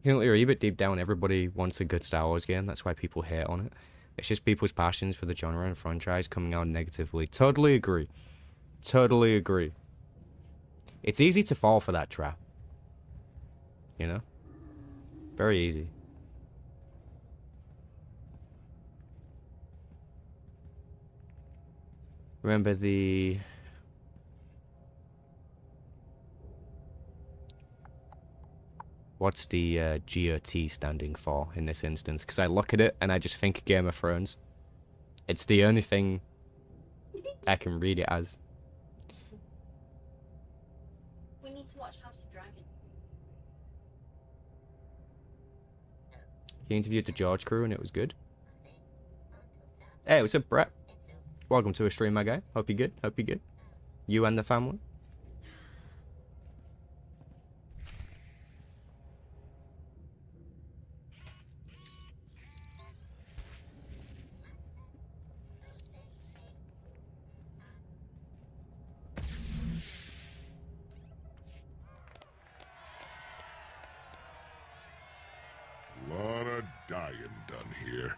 You know, but deep down, everybody wants a good Star Wars game. That's why people hate on it. It's just people's passions for the genre and franchise coming out negatively. Totally agree. Totally agree. It's easy to fall for that trap. You know? Very easy. Remember the... What's the GOT standing for in this instance? Because I look at it and I just think Game of Thrones. It's the only thing I can read it as. We need to watch House of Dragon. He interviewed the George crew and it was good. Hey, what's up, Brett? Welcome to a stream, my guy. Hope you're good. Hope you're good. You and the family. Lot of dying done here.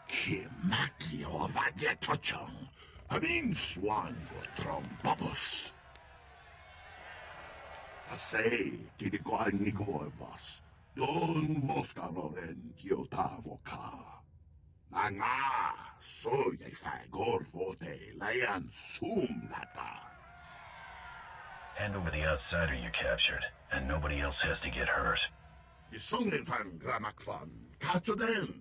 Kimaki ovadietochong. Amin swango trombabos. Pasei kidikoan nigoevas. Don voskaroren kiotavoka. Nanga soy fagor vote layan sumlata. Hand over the outsider you captured, and nobody else has to get hurt. Isongin fan gramakvan kachoden.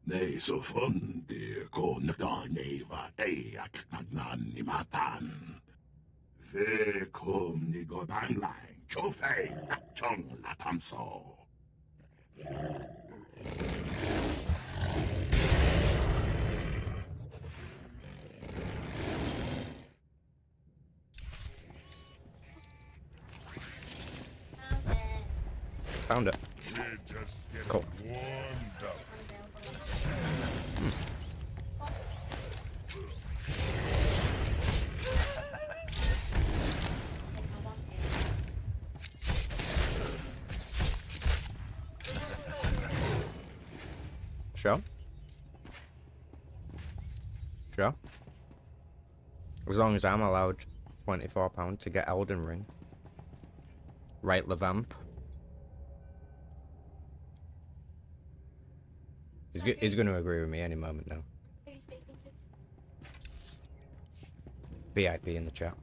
Nei so fundi ko neva eak nagnan ni matan. Ve kom ni go banglang chofei chong latamso. found it. We're just getting Cool. warmed up. Sure. Sure. As long as I'm allowed £24 to get Elden Ring. Right, Levamp? He's going to agree with me any moment now. VIP in the chat.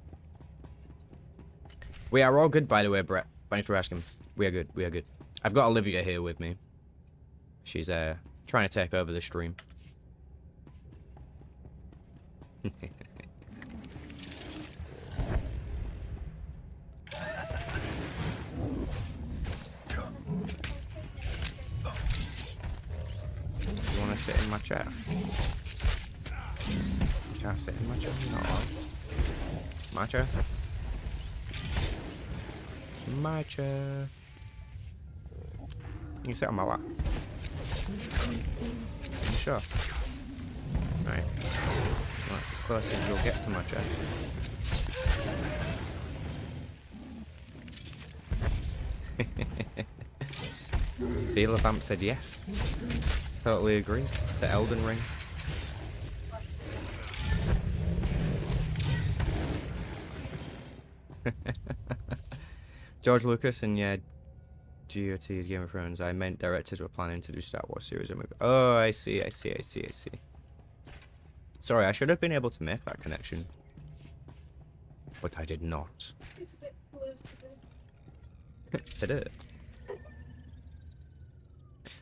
We are all good, by the way, Brett. Thanks for asking. We are good. We are good. I've got Olivia here with me. She's trying to take over the stream. You want to sit in my chair? Can I sit in my chair? Not allowed. My chair? My chair. You can sit on my lap. You sure? Right. Well, that's as close as you'll get to my chair. See, Levamp said yes. Totally agrees. To Elden Ring. George Lucas and yeah, GOT is Game of Thrones. I meant directors were planning to do Star Wars series. Oh, I see. Sorry, I should have been able to make that connection. But I did not. It's a bit fluid Did it?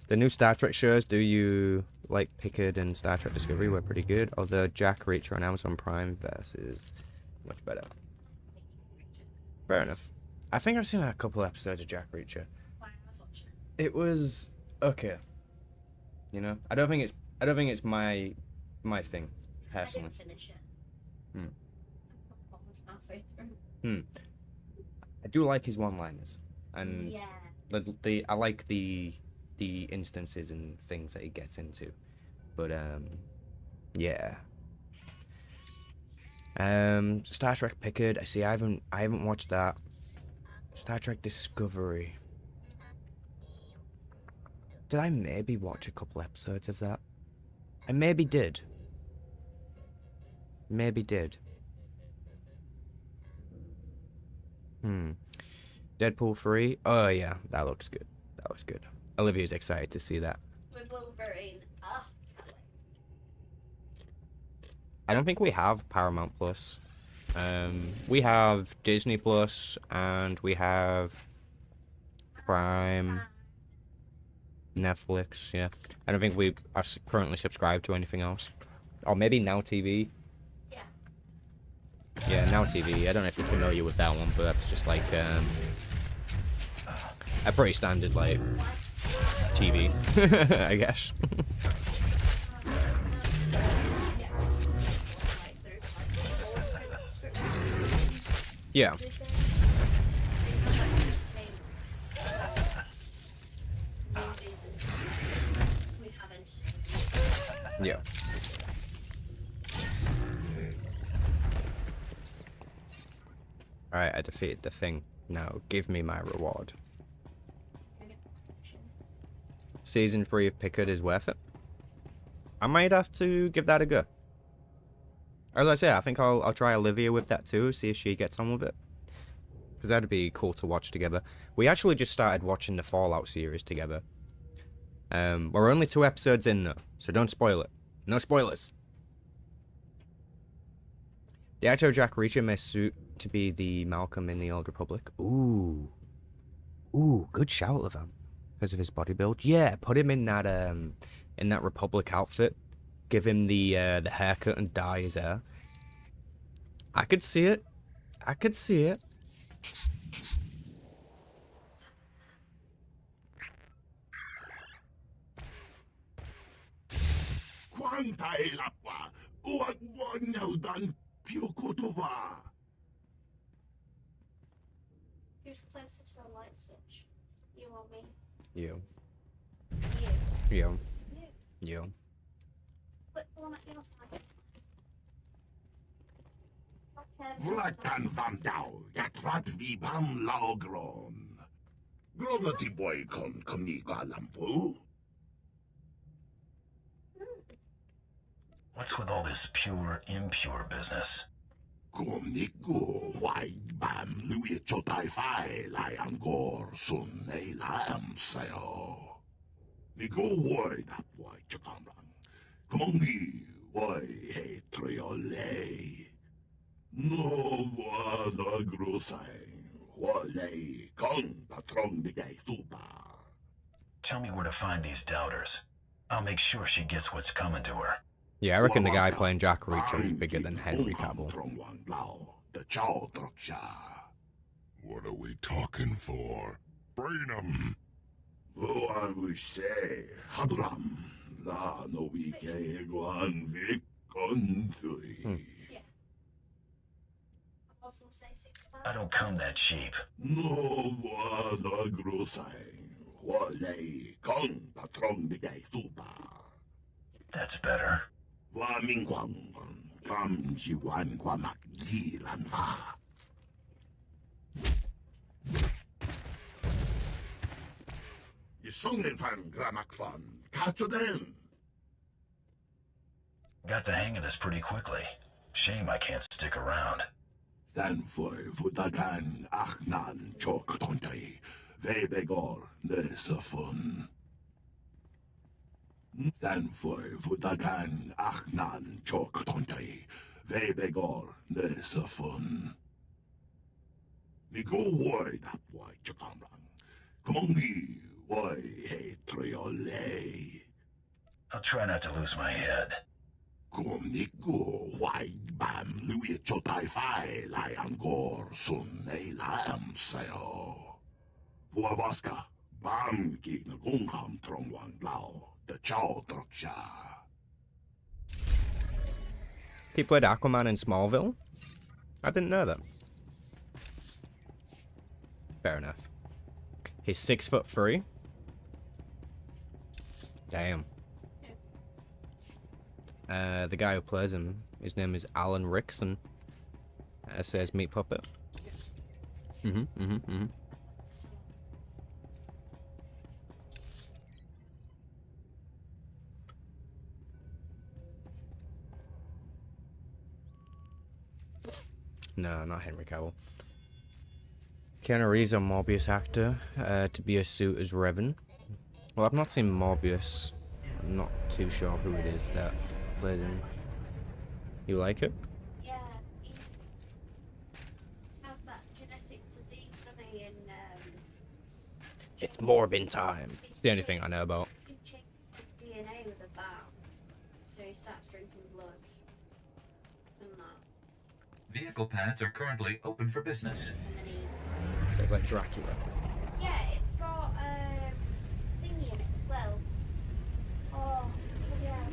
The new Star Trek shows, do you like Picard and Star Trek Discovery? Were pretty good. Although Jack Reacher on Amazon Prime versus much better. Fair enough. I think I've seen a couple episodes of Jack Reacher. It was okay. You know, I don't think it's my thing personally. I didn't finish I it. do like his one-liners, and Yeah. I like the instances and things that he gets into, but yeah. Star Trek Picard. I see. I haven't watched that. Star Trek Discovery. Did I maybe watch a couple episodes of that? I maybe did. Maybe did. Deadpool 3. Oh yeah, that looks good. That looks good. Olivia's excited to see that. With Wolverine. Ah, can't wait. I don't think we have Paramount Plus. We have Disney Plus and we have Prime, Netflix. Yeah, I don't think we are currently subscribed to anything else. Or maybe Now TV. Yeah. Yeah, Now TV. I don't know if you're familiar with that one, but that's just like a pretty standard like TV, I guess. Yeah. Yeah. Alright, I defeated the thing. Now, give me my reward. Season 3 of Picard is worth it. I might have to give that a go. As I say, I think I'll try Olivia with that too, see if she gets on with it. Because that'd be cool to watch together. We actually just started watching the Fallout series together. We're only 2 episodes in though, so don't spoil it. No spoilers. The actor Jack Reacher may suit to be the Malcolm in the Old Republic. Ooh. Ooh, good shout, Levan. Because of his body build. Yeah, put him in that Republic outfit. Give him the haircut and dye his hair. I could see it. I could see it. Quanta è l'acqua? What one done più Who's closer to the light switch? You or me? You. You. You. You. You. Put the one at your side. Vlatan vam dau, yatrat vibam laogron. Gronati boy kon koniga lampu. What's with all this pure, impure business? Komniku wai bam lui chotai fai lai angor sun ei lam sayo. Nigo wai dap wai chakamrang. Komongi wai he triole. No vada grosai. Wale kong patron de gay tupa. Tell me where to find these doubters. I'll make sure she gets what's coming to her. Yeah, I reckon the guy playing Jack Reacher is bigger than Henry Cavill. What are we talking for? Brain 'em! Oh, I would say, Hadram, la no we guan vic contui. I don't come that cheap. No vada grosai. Wale con patron de gay tupa. That's better. Va mingwang. Kam jiwan kwamak gilan va. Yisungen fan gramak fan. Kachoden. Got the hang of this pretty quickly. Shame I can't stick around. Then for Vutagan Achnan Chok Tontai. Vebegor Nesafun. Then for Vutagan Achnan Chok Tontai. Vebegor Nesafun. Nigo wide up why Chakamrang. Komongi why he triole. I'll try not to lose my head. Komniku why bam lui chotai fai lai angor sun ei lam sayo. Vuavaska bam ki nagungam trong wang lao the chow troksha. He played Aquaman in Smallville? I didn't know that. Fair enough. He's 6'3". Damn. The guy who plays him, his name is Alan Rickson. Says Meat Puppet. No, not Henry Cavill. Keanu Reeves, a Morbius actor, to be a suit as Revan. Well, I've not seen Morbius. I'm not too sure who it is that plays him. You like it? Yeah, he has that genetic disease, doesn't he? It's Morbin time. It's the only thing I know about. He changed his DNA with a bat, so he starts drinking blood. And that. Vehicle pads are currently open for business. And then he... So it's like Dracula. Yeah, it's got thingy in it as well. Oh, yeah.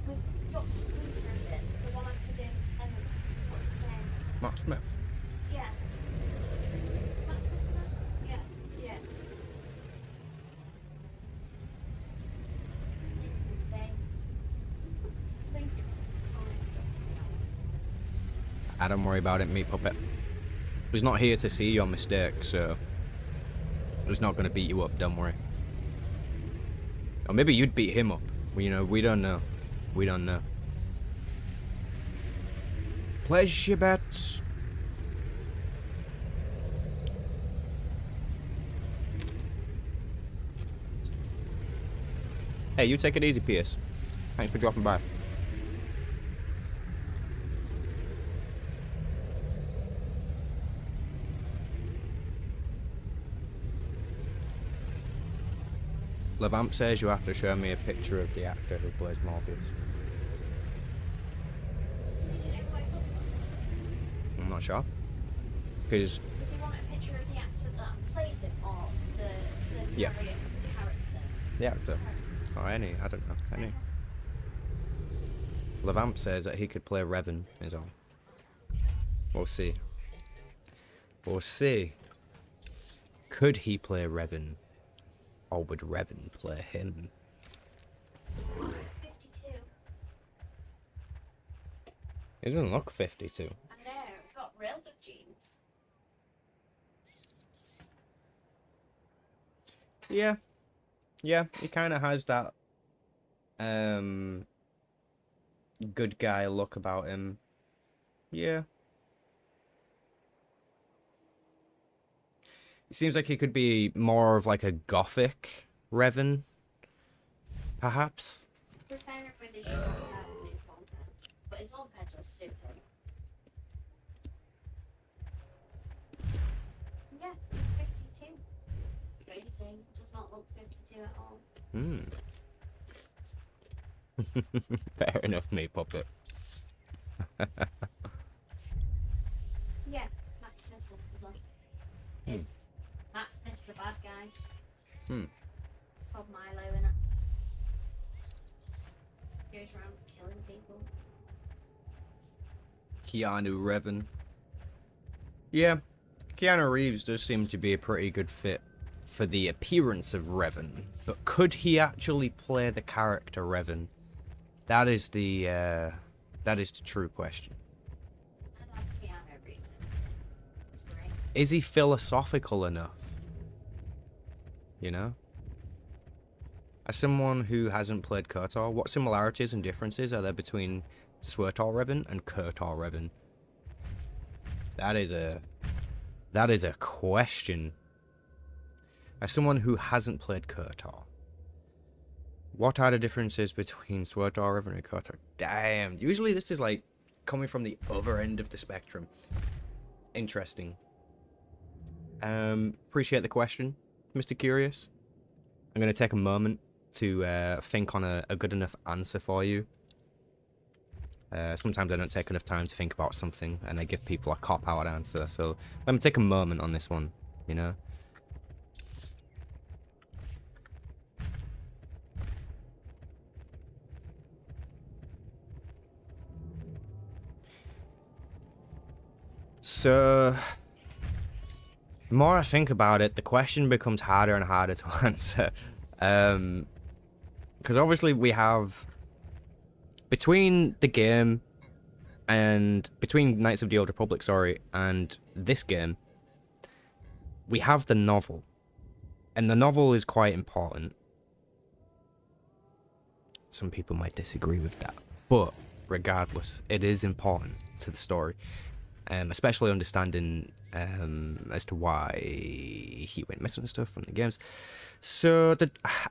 With Dr. Cooper in it, the one after David Tennant. What's his name? Mark Smith. Yeah. Is that Smith? Yeah, yeah. Mistakes. I think it's Don't worry about it, Meat Puppet. He's not here to see your mistake, so he's not going to beat you up, don't worry. Or maybe you'd beat him up. Well, you know, we don't know. We don't know. Pleasure bets. Hey, you take it easy, Pierce. Thanks for dropping by. Levamp says you have to show me a picture of the actor who plays Morbius. Did you know what it looks like? I'm not sure. Because... Does he want a picture of the actor that plays him or the Yeah. character? The actor. Or any, I don't know. Any. Levamp says that he could play Revan, is all. We'll see. We'll see. Could he play Revan? Or would Revan play him? It's 52. He doesn't look 52. I know, he's got real good genes. Yeah. Yeah, he kind of has that good guy look about him. Yeah. It seems like he could be more of like a gothic Revan, perhaps. I prefer him with his short hair than his long hair, but his long hair does suit him. Yeah, he's 52. Crazy, does not look 52 at all. Fair enough, me puppet. Yeah, Matt Smith's as well. Matt Smith's the bad guy. It's called Milo, innit? Goes around killing people. Keanu Revan. Yeah, Keanu Reeves does seem to be a pretty good fit for the appearance of Revan, but could he actually play the character Revan? That is the true question. I love Keanu Reeves. It's great. Is he philosophical enough? You know? As someone who hasn't played KOTOR, what similarities and differences are there between SWTOR Revan and KOTOR Revan? That is a question. As someone who hasn't played KOTOR, what are the differences between SWTOR Revan and KOTOR? Damn, usually this is like coming from the other end of the spectrum. Interesting. Appreciate the question, Mr. Curious. I'm going to take a moment to think on a good enough answer for you. Sometimes I don't take enough time to think about something, and I give people a cop-out answer, so let me take a moment on this one, you know? So, the more I think about it, the question becomes harder and harder to answer. Because obviously we have, between the game and, between Knights of the Old Republic, sorry, and this game, we have the novel. And the novel is quite important. Some people might disagree with that. But, regardless, it is important to the story. Especially understanding as to why he went missing and stuff from the games. So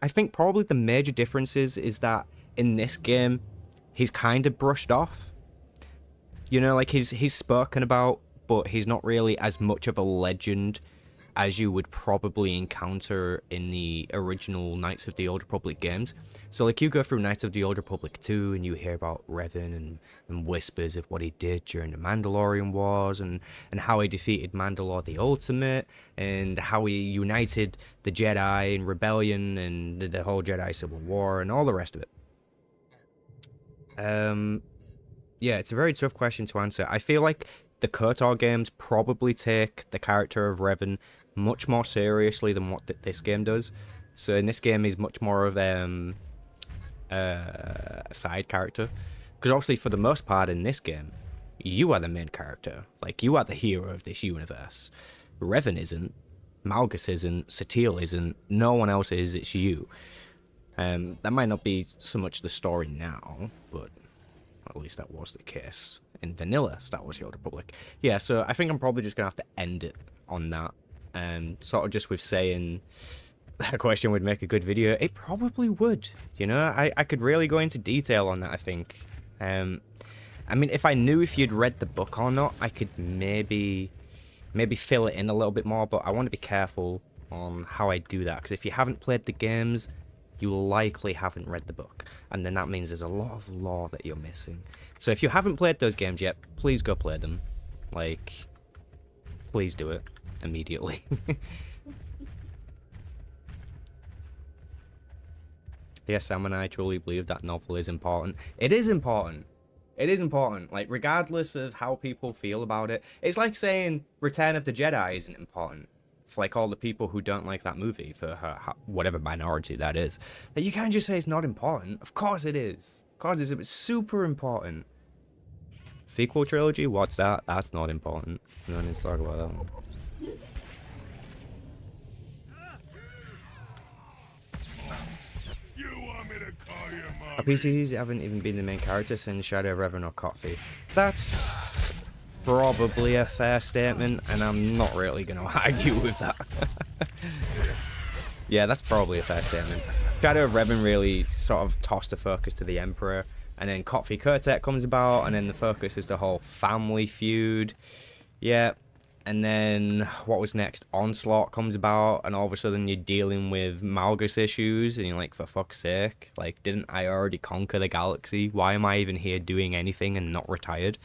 I think probably the major differences is that in this game, he's kind of brushed off. You know, like he's spoken about, but he's not really as much of a legend as you would probably encounter in the original Knights of the Old Republic games. So like you go through Knights of the Old Republic 2 and you hear about Revan and whispers of what he did during the Mandalorian Wars and how he defeated Mandalore the Ultimate and how he united the Jedi in rebellion and the whole Jedi Civil War and all the rest of it. Yeah, it's a very tough question to answer. I feel like the KOTOR games probably take the character of Revan much more seriously than what this game does. So in this game, he's much more of a side character. Because obviously, for the most part in this game, you are the main character. Like, you are the hero of this universe. Revan isn't. Malgus isn't. Satele isn't. No one else is. It's you. That might not be so much the story now, but at least that was the case in vanilla Star Wars The Old Republic. Yeah, so I think I'm probably just going to have to end it on that. Sort of just with saying that question would make a good video. It probably would, you know? I could really go into detail on that, I think. I mean, if I knew if you'd read the book or not, I could maybe fill it in a little bit more, but I want to be careful on how I do that, because if you haven't played the games, you likely haven't read the book, and then that means there's a lot of lore that you're missing. So if you haven't played those games yet, please go play them. Like, please do it immediately. Yes, Sam and I truly believe that novel is important. It is important. It is important. Like, regardless of how people feel about it. It's like saying Return of the Jedi isn't important. for like all the people who don't like that movie, for whatever minority that is. But you can't just say it's not important. Of course it is. Of course it's super important. Sequel trilogy? What's that? That's not important. We don't need to talk about that one. Our PCs haven't even been the main character since Shadow of Revan or Coffee. That's probably a fair statement, and I'm not really going to argue with that. Yeah, that's probably a fair statement. Shadow of Revan really sort of tossed the focus to the Emperor, and then Coffee Kurtek comes about, and then the focus is the whole family feud. Yeah. And then, what was next? Onslaught comes about, and all of a sudden you're dealing with Malgus issues, and you're like, for fuck's sake, like, didn't I already conquer the galaxy? Why am I even here doing anything and not retired?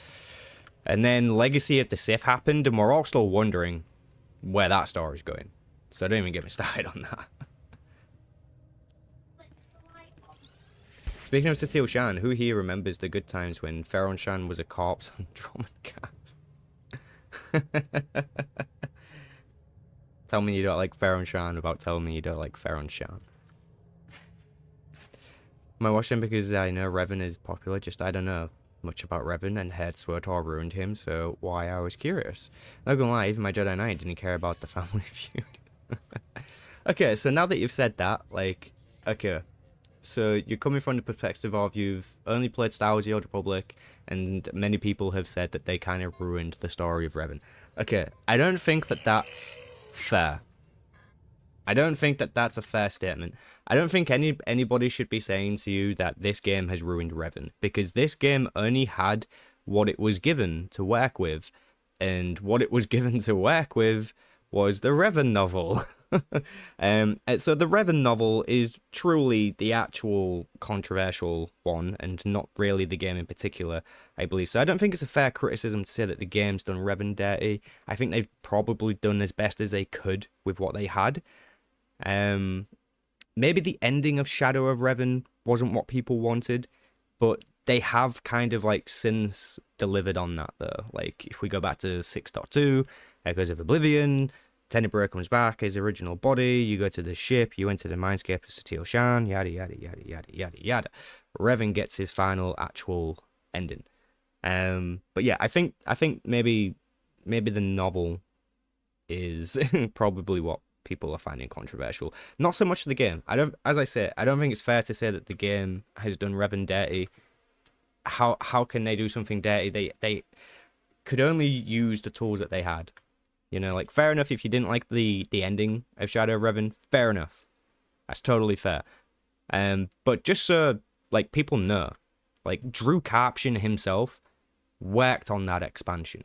And then Legacy of the Sith happened, and we're all still wondering where that story's going. So don't even get me started on that. Speaking of Satele Shan, who here remembers the good times when Ferron Shan was a corpse on Drummond Cat? Tell me you don't like Ferron Shan without telling me you don't like Ferron Shan. Am I watching because I know Revan is popular? Just I don't know much about Revan, and heard SWTOR ruined him, so why I was curious. Not gonna lie, even my Jedi Knight didn't care about the family feud. Okay, so now that you've said that, like, okay, so you're coming from the perspective of you've only played Star Wars: The Old Republic, and many people have said that they kind of ruined the story of Revan. Okay, I don't think that that's fair. I don't think that that's a fair statement. I don't think anybody should be saying to you that this game has ruined Revan, because this game only had what it was given to work with, and what it was given to work with was the Revan novel. So the Revan novel is truly the actual controversial one, and not really the game in particular, I believe. So I don't think it's a fair criticism to say that the game's done Revan dirty. I think they've probably done as best as they could with what they had. Maybe the ending of Shadow of Revan wasn't what people wanted, but they have kind of like since delivered on that though. Like if we go back to 6.2, Echoes of Oblivion, Tenebrae comes back, his original body, you go to the ship, you enter the mindscape of Satele Shan, yada yada yada yada yada yada. Revan gets his final actual ending. But yeah, I think maybe the novel is probably what people are finding controversial. Not so much the game. As I say, I don't think it's fair to say that the game has done Revan dirty. How can they do something dirty? They could only use the tools that they had. You know, like, fair enough if you didn't like the ending of Shadow of Revan, fair enough. That's totally fair. But just so, like, people know, like, Drew Karpyshyn himself worked on that expansion.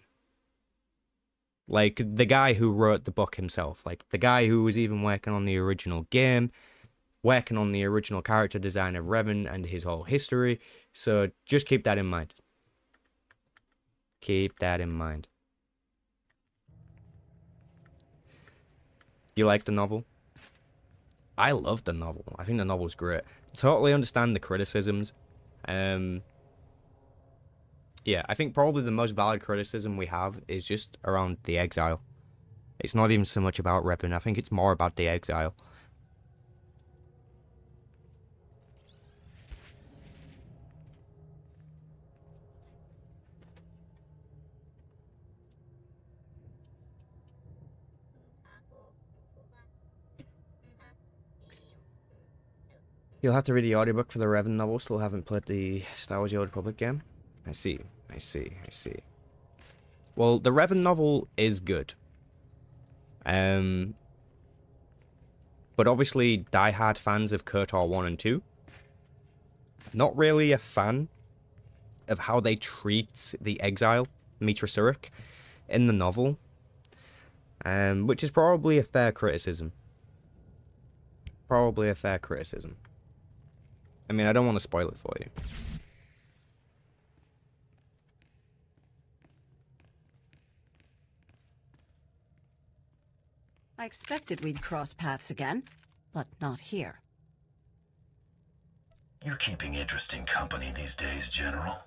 Like, the guy who wrote the book himself, like, the guy who was even working on the original game, working on the original character design of Revan and his whole history. So just keep that in mind. Keep that in mind. You like the novel? I love the novel. I think the novel's great. Totally understand the criticisms. Yeah, I think probably the most valid criticism we have is just around the exile. It's not even so much about Revan. I think it's more about the exile. You'll have to read the audiobook for the Revan novel. Still haven't played the Star Wars: The Old Republic game. I see. Well, the Revan novel is good. But obviously, diehard fans of KOTOR 1 and 2. Not really a fan of how they treat the exile, Mitra Surik, in the novel. Which is probably a fair criticism. Probably a fair criticism. I mean, I don't want to spoil it for you. I expected we'd cross paths again, but not here. You're keeping interesting company these days, General.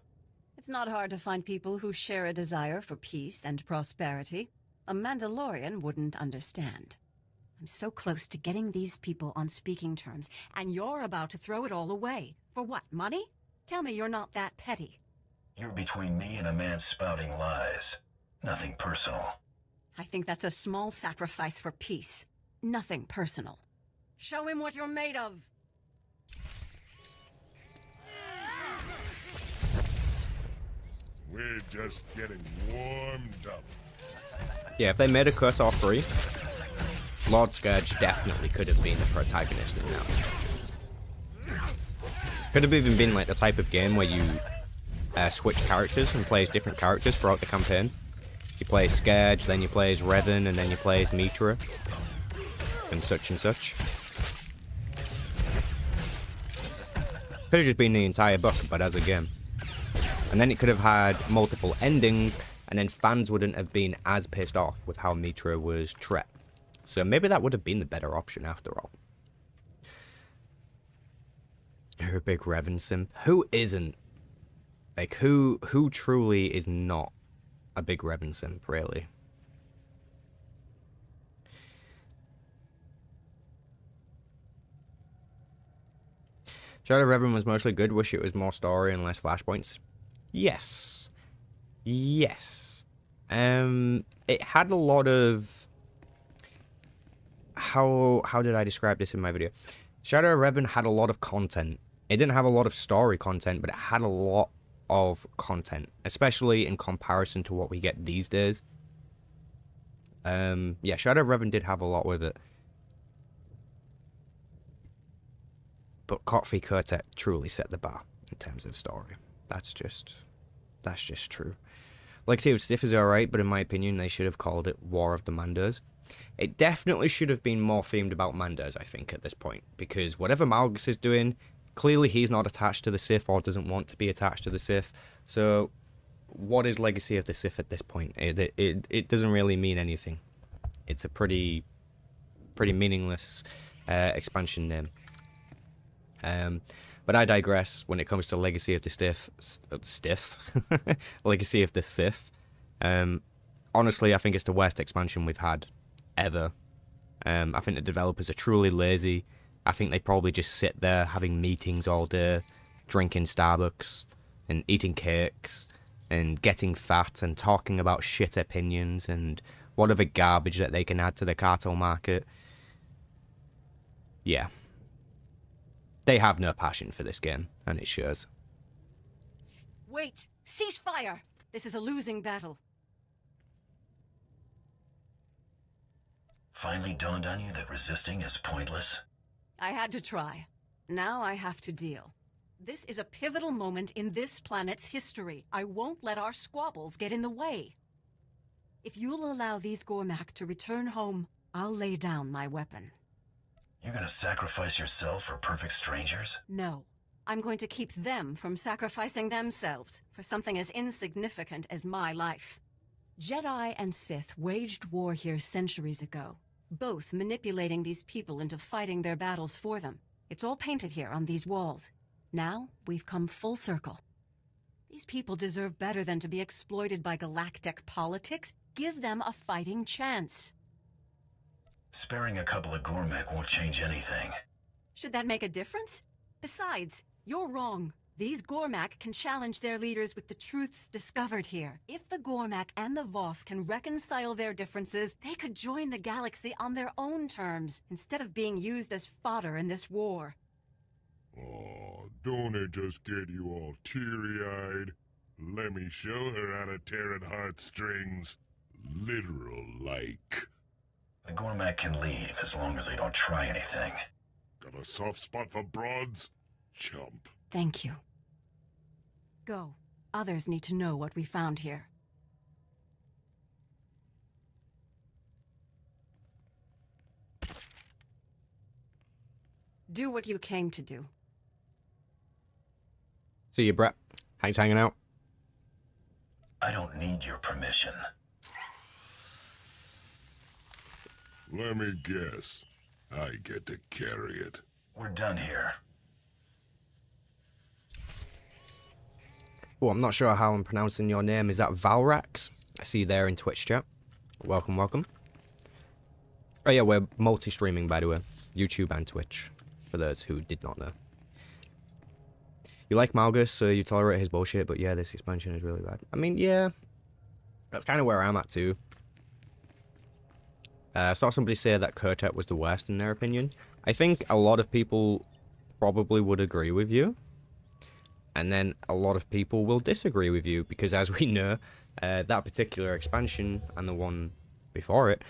It's not hard to find people who share a desire for peace and prosperity. A Mandalorian wouldn't understand. I'm so close to getting these people on speaking terms, and you're about to throw it all away. For what, money? Tell me you're not that petty. You're between me and a man spouting lies. Nothing personal. I think that's a small sacrifice for peace. Nothing personal. Show him what you're made of. We're just getting warmed up. Yeah, if they made a cut-off free, Lord Scourge definitely could have been the protagonist in that. Could have even been like the type of game where you switch characters and play as different characters throughout the campaign. You play as Scourge, then you play as Revan, and then you play as Mitra, and such and such. Could have just been the entire book, but as a game. And then it could have had multiple endings, and then fans wouldn't have been as pissed off with how Mitra was treated. So maybe that would have been the better option after all. You're a big Revan simp. Who isn't? Like, who truly is not a big Revan simp, really? Shadow Revan was mostly good. Wish it was more story and less flashpoints. Yes. Yes. It had a lot of... How did I describe this in my video? Shadow Revan had a lot of content. It didn't have a lot of story content, but it had a lot of content, especially in comparison to what we get these days. Yeah, Shadow Revan did have a lot with it. But Kotfi Kurtek truly set the bar in terms of story. That's just true. Legacy of Sith is alright, but in my opinion, they should have called it War of the Mandos. It definitely should have been more themed about Mandos, I think, at this point. Because whatever Malgus is doing, clearly he's not attached to the Sith or doesn't want to be attached to the Sith. So, what is Legacy of the Sith at this point? It doesn't really mean anything. It's a pretty meaningless expansion name. But I digress when it comes to Legacy of the Legacy of the Sith. Honestly, I think it's the worst expansion we've had ever. I think the developers are truly lazy. I think they probably just sit there having meetings all day, drinking Starbucks and eating cakes and getting fat and talking about shit opinions and whatever garbage that they can add to the cartel market. Yeah. They have no passion for this game, and it shows. Wait! Cease fire! This is a losing battle. Finally dawned on you that resisting is pointless? I had to try. Now I have to deal. This is a pivotal moment in this planet's history. I won't let our squabbles get in the way. If you'll allow these Gormak to return home, I'll lay down my weapon. You're gonna sacrifice yourself for perfect strangers? No. I'm going to keep them from sacrificing themselves for something as insignificant as my life. Jedi and Sith waged war here centuries ago, both manipulating these people into fighting their battles for them. It's all painted here on these walls. Now, we've come full circle. These people deserve better than to be exploited by galactic politics. Give them a fighting chance. Sparing a couple of Gormak won't change anything. Should that make a difference? Besides, you're wrong. These Gormak can challenge their leaders with the truths discovered here. If the Gormak and the Voss can reconcile their differences, they could join the galaxy on their own terms, instead of being used as fodder in this war. Oh, don't it just get you all teary-eyed? Let me show her how to tear at heartstrings. Literal-like. The Gormak can leave as long as they don't try anything. Got a soft spot for broads? Chump. Thank you. Go. Others need to know what we found here. Do what you came to do. See you, Brett. Thanks for hanging out. I don't need your permission. Let me guess. I get to carry it. We're done here. Oh, I'm not sure how I'm pronouncing your name. Is that Valrax? I see you there in Twitch chat. Welcome, welcome. Oh yeah, we're multi-streaming, by the way. YouTube and Twitch, for those who did not know. You like Malgus, so you tolerate his bullshit, but yeah, this expansion is really bad. I mean, yeah, that's kind of where I'm at too. I saw somebody say that Kurtet was the worst in their opinion. I think a lot of people probably would agree with you. And then a lot of people will disagree with you, because as we know, that particular expansion and the one before it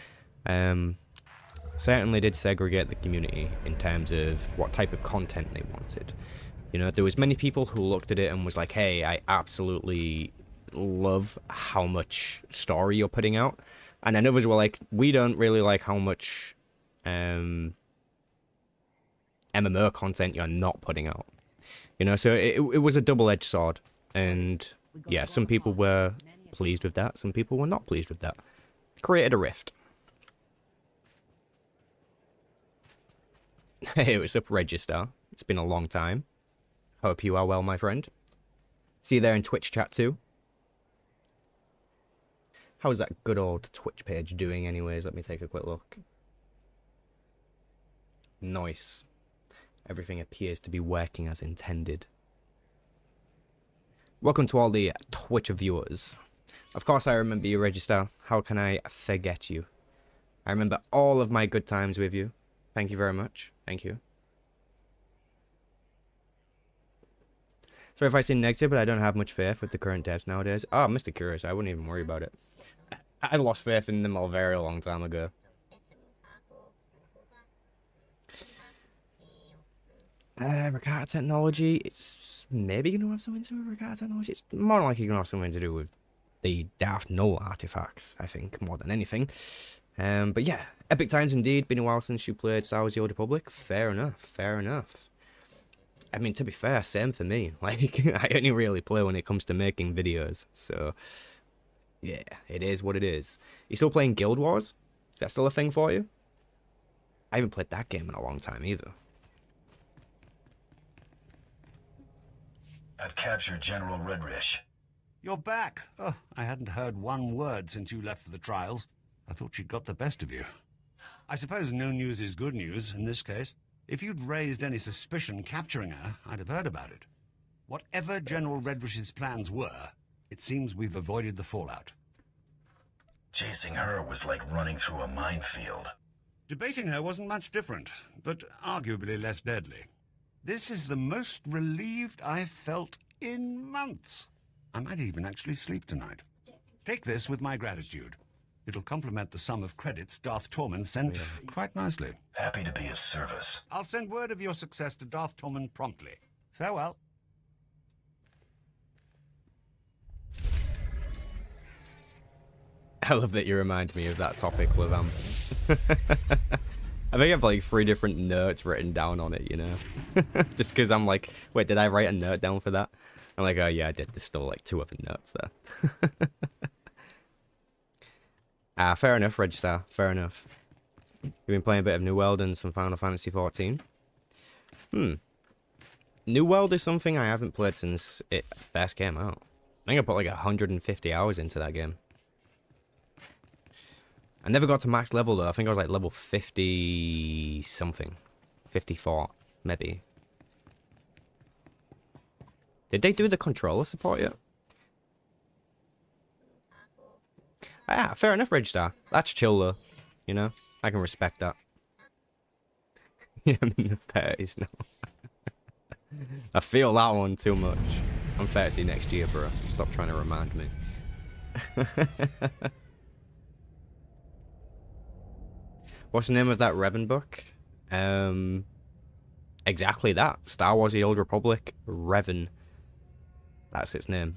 certainly did segregate the community in terms of what type of content they wanted. You know, there was many people who looked at it and was like, hey, I absolutely love how much story you're putting out. And then others were like, we don't really like how much MMO content you're not putting out. You know, so it was a double-edged sword. And yeah, some people were pleased with that. Some people were not pleased with that. Created a rift. Hey, what's up, Register? It's been a long time. Hope you are well, my friend. See you there in Twitch chat too. How's that good old Twitch page doing anyways? Let me take a quick look. Nice. Everything appears to be working as intended. Welcome to all the Twitch viewers. Of course I remember you, Register. How can I forget you? I remember all of my good times with you. Thank you very much. Thank you. So if I seem negative, but I don't have much faith with the current devs nowadays. Oh, Mr. Curious, I wouldn't even worry about it. I lost faith in them a very long time ago. Regatta technology, it's maybe going to have something to do with Regatta technology. It's more likely going to have something to do with the Darth Null artifacts, I think, more than anything. But yeah, epic times indeed. Been a while since you played Star Wars: The Old Republic. Fair enough, fair enough. I mean, to be fair, same for me. Like, I only really play when it comes to making videos, so yeah, it is what it is. You still playing Guild Wars? Is that still a thing for you? I haven't played that game in a long time either. I've captured General Redrish. You're back. Oh, I hadn't heard one word since you left for the trials. I thought she'd got the best of you. I suppose no news is good news in this case. If you'd raised any suspicion capturing her, I'd have heard about it. Whatever General Redrish's plans were, it seems we've avoided the fallout. Chasing her was like running through a minefield. Debating her wasn't much different, but arguably less deadly. This is the most relieved I've felt in months. I might even actually sleep tonight. Take this with my gratitude. It'll complement the sum of credits Darth Tormund sent quite nicely. Happy to be of service. I'll send word of your success to Darth Tormund promptly. Farewell. I love that you remind me of that topic, Levam. I think I have like 3 different notes written down on it, you know? Just because I'm like, wait, did I write a note down for that? I'm like, oh yeah, I did. There's still like 2 other notes there. Fair enough, Register. Fair enough. You've been playing a bit of New World and some Final Fantasy XIV. New World is something I haven't played since it first came out. I think I put like 150 hours into that game. I never got to max level though. I think I was like level 50 something. 54, maybe. Did they do the controller support yet? Ah, fair enough, Register. That's chill though. You know? I can respect that. Yeah, I'm in the 30s now. I feel that one too much. I'm 30 next year, bro. Stop trying to remind me. What's the name of that Revan book? Exactly that. Star Wars: The Old Republic, Revan. That's its name.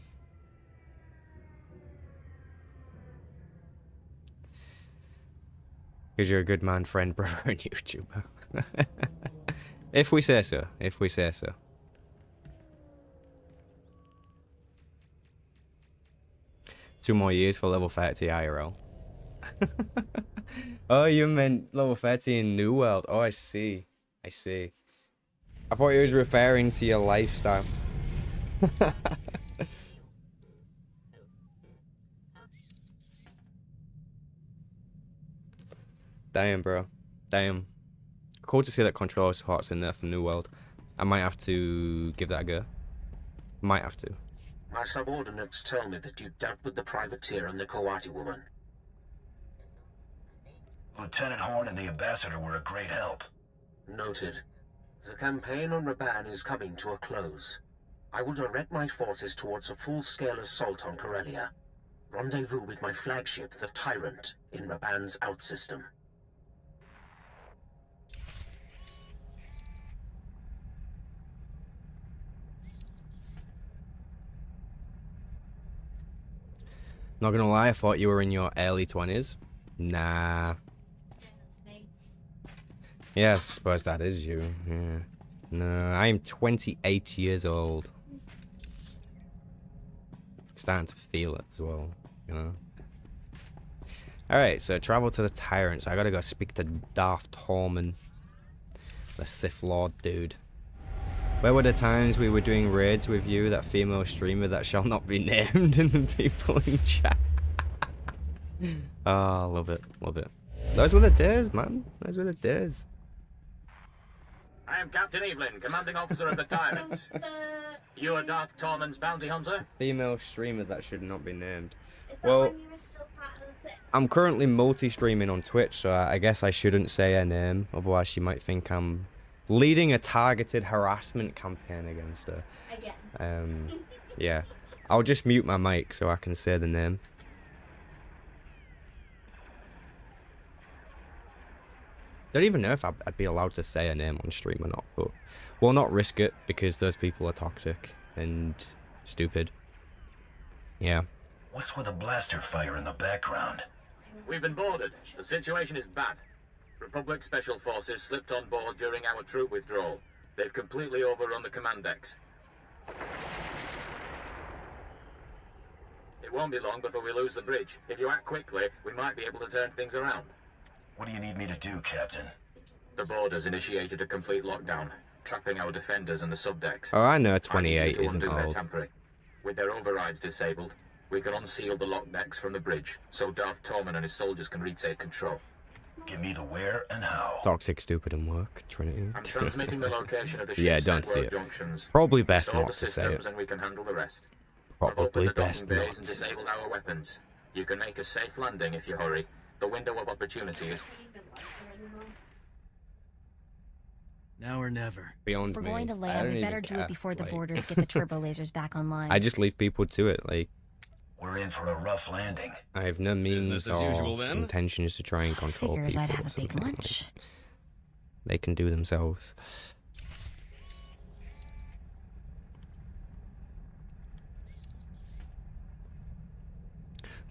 Because you're a good man, friend, brother, and YouTuber. If we say so. If we say so. Two more years for level 30 IRL. Oh, you meant level 30 in New World. Oh, I see. I see. I thought he was referring to your lifestyle. Damn, bro. Damn. Cool to see that controller support's in there for New World. I might have to give that a go. Might have to. My subordinates tell me that you dealt with the privateer and the Kawati woman. Lieutenant Horn and the ambassador were a great help. Noted. The campaign on Raban is coming to a close. I will direct my forces towards a full-scale assault on Corellia. Rendezvous with my flagship, the Tyrant, in Raban's outsystem. Not gonna lie, I thought you were in your early 20s. Nah. Yeah, I suppose that is you. Yeah. No, I am 28 years old. Starting to feel it as well, you know. Alright, so travel to the Tyrant. So I gotta go speak to Darth Tormund, the Sith Lord dude. Where were the times we were doing raids with you, that female streamer that shall not be named, and the people in chat? Oh, love it, love it. Those were the days, man. Those were the days. I am Captain Evelyn, commanding officer of the Tyrant. You are Darth Tormund's bounty hunter? Female streamer that should not be named. Is that Well, when you were still part of the thing? I'm currently multi-streaming on Twitch, so I guess I shouldn't say her name, otherwise she might think I'm leading a targeted harassment campaign against her. Again. Yeah. I'll just mute my mic so I can say the name. Don't even know if I'd be allowed to say a name on stream or not, but we'll not risk it because those people are toxic and stupid. Yeah. What's with a blaster fire in the background? We've been boarded. The situation is bad. Republic Special Forces slipped on board during our troop withdrawal. They've completely overrun the command decks. It won't be long before we lose the bridge. If you act quickly, we might be able to turn things around. What do you need me to do, Captain? The board has initiated a complete lockdown, trapping our defenders in the subdecks. Oh, I know I need you 28 to isn't undo their old. tampering. With their overrides disabled, we can unseal the lock decks from the bridge, so Darth Tormund and his soldiers can retake control. Give me the where and how. Toxic, stupid, and work, Trinity. I'm transmitting the location of the Yeah, ship's don't see network it. junctions. Probably best Restore not the to say systems it. and we can handle the rest. I've Probably opened the docking best bays not. and disabled our weapons. You can make a safe landing if you hurry. The window of opportunity is... Now or never. Beyond If we're me. going to I land, don't we even better do care, it before the like- boarders get the turbo lasers back online. I just leave people to it, like, We're in for a rough landing. I have no means Business as or usual, then? intentions to try and control Figures people. I'd have or a big something, like, lunch. they can do themselves.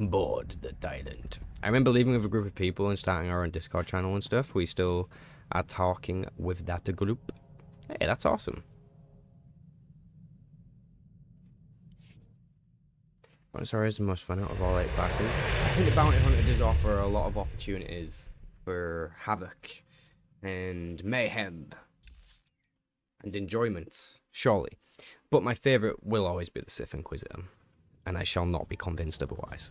Bored the Tyrant. I remember leaving with a group of people and starting our own Discord channel and stuff. We still are talking with that group. Hey, that's awesome. Sorry, is the most fun out of all 8 classes. I think the Bounty Hunter does offer a lot of opportunities for havoc and mayhem and enjoyment, surely. But my favourite will always be the Sith Inquisitor, and I shall not be convinced otherwise.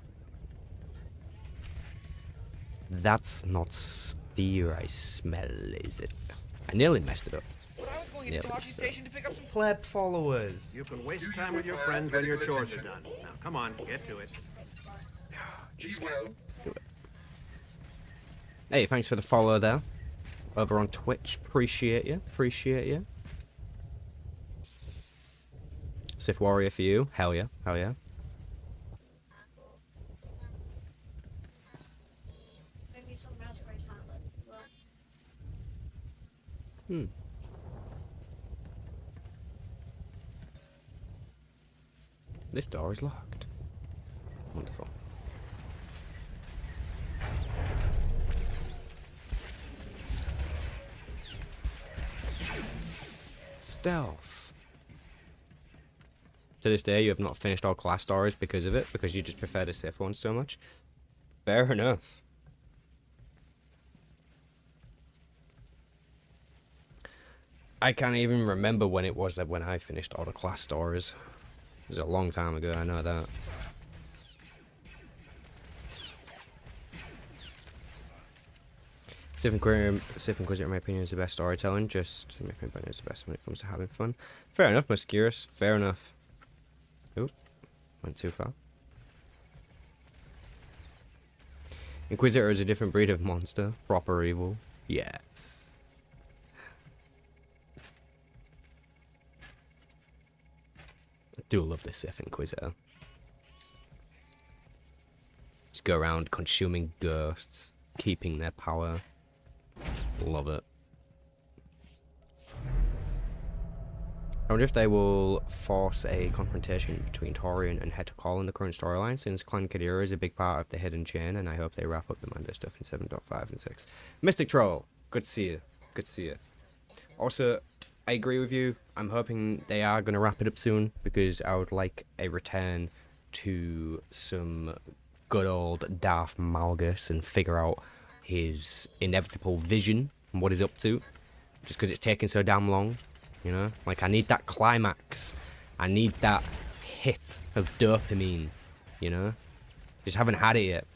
That's not sphere I smell, is it? I nearly messed it up. Nearly messed it up. to pick up some Pleb followers. You can waste time with your friends when your chores are done. Now, come on, get to it. Hey, thanks for the follow there. Over on Twitch. Appreciate you. Appreciate you. Sith Warrior for you. Hell yeah. Hell yeah. Maybe some raspberry tablets as well. Hmm. This door is locked. Wonderful. Stealth. To this day, you have not finished all class stories because of it, because you just prefer the Sith ones so much. Fair enough. I can't even remember when it was that when I finished all the class stories. It was a long time ago, I know that. Sith Inquisitor, in my opinion, is the best storytelling. Just, in my opinion, is the best when it comes to having fun. Fair enough, Muscurus. Fair enough. Oop. Went too far. Inquisitor is a different breed of monster. Proper evil. Yes. I do love the Sith Inquisitor. Just go around consuming ghosts, keeping their power. Love it. I wonder if they will force a confrontation between Torian and Hetakol in the current storyline, since Clan Kadira is a big part of the hidden chain, and I hope they wrap up the Mando stuff in 7.5 and 6. Mystic Troll, good to see you. Good to see you. Also, I agree with you. I'm hoping they are going to wrap it up soon, because I would like a return to some good old Darth Malgus and figure out his inevitable vision and what he's up to, just because it's taking so damn long. You know, like, I need that climax. I need that hit of dopamine, you know? Just haven't had it yet.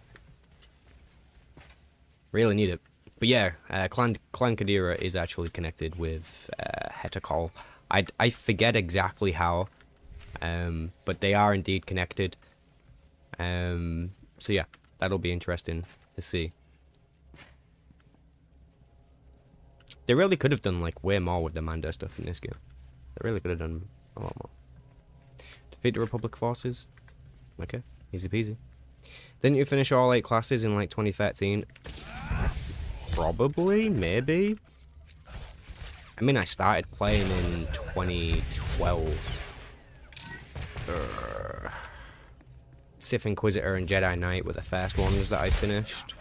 Really need it. But yeah, Clan Kadira is actually connected with Hetakol. I forget exactly how, but they are indeed connected. So yeah, that'll be interesting to see. They really could have done, like, way more with the Mando stuff in this game. They really could have done a lot more. Defeat the Republic forces. Okay, easy peasy. Didn't you finish all 8 classes in, like, 2013? Probably, maybe. I mean, I started playing in 2012. Sith Inquisitor and Jedi Knight were the first ones that I finished.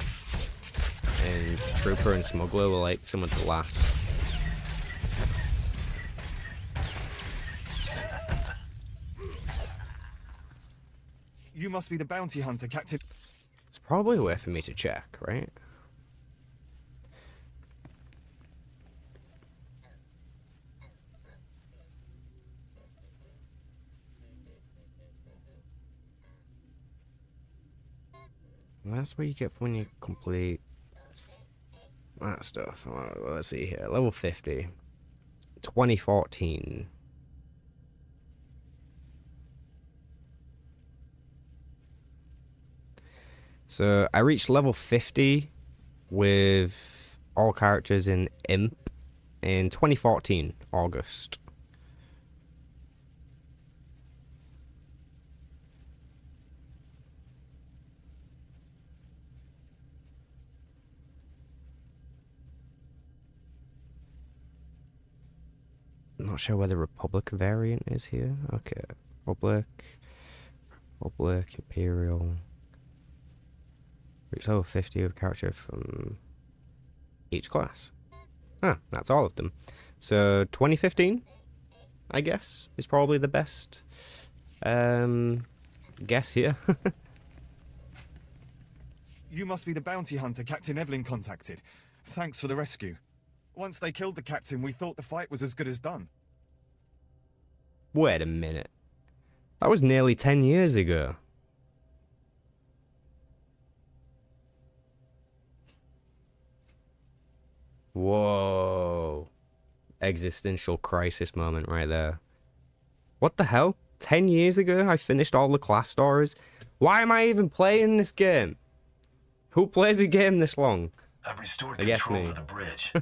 And Trooper and Smuggler were, like, some of the last. You must be the bounty hunter, Captain. It's probably a way for me to check, right? Well, that's what you get when you complete that stuff. Well, let's see here. Level 50. 2014. So I reached level 50 with all characters in Imp in 2014, August. I'm not sure where the Republic variant is here. Okay, Republic, Imperial. Reach level 50 of character from each class. Ah, that's all of them. So 2015, I guess, is probably the best guess here. You must be the bounty hunter Captain Evelyn contacted. Thanks for the rescue. Once they killed the captain, we thought the fight was as good as done. Wait a minute. That was nearly 10 years ago. Whoa. Existential crisis moment right there. What the hell? 10 years ago I finished all the class stories? Why am I even playing this game? Who plays a game this long? I've restored I guess control me. of the bridge.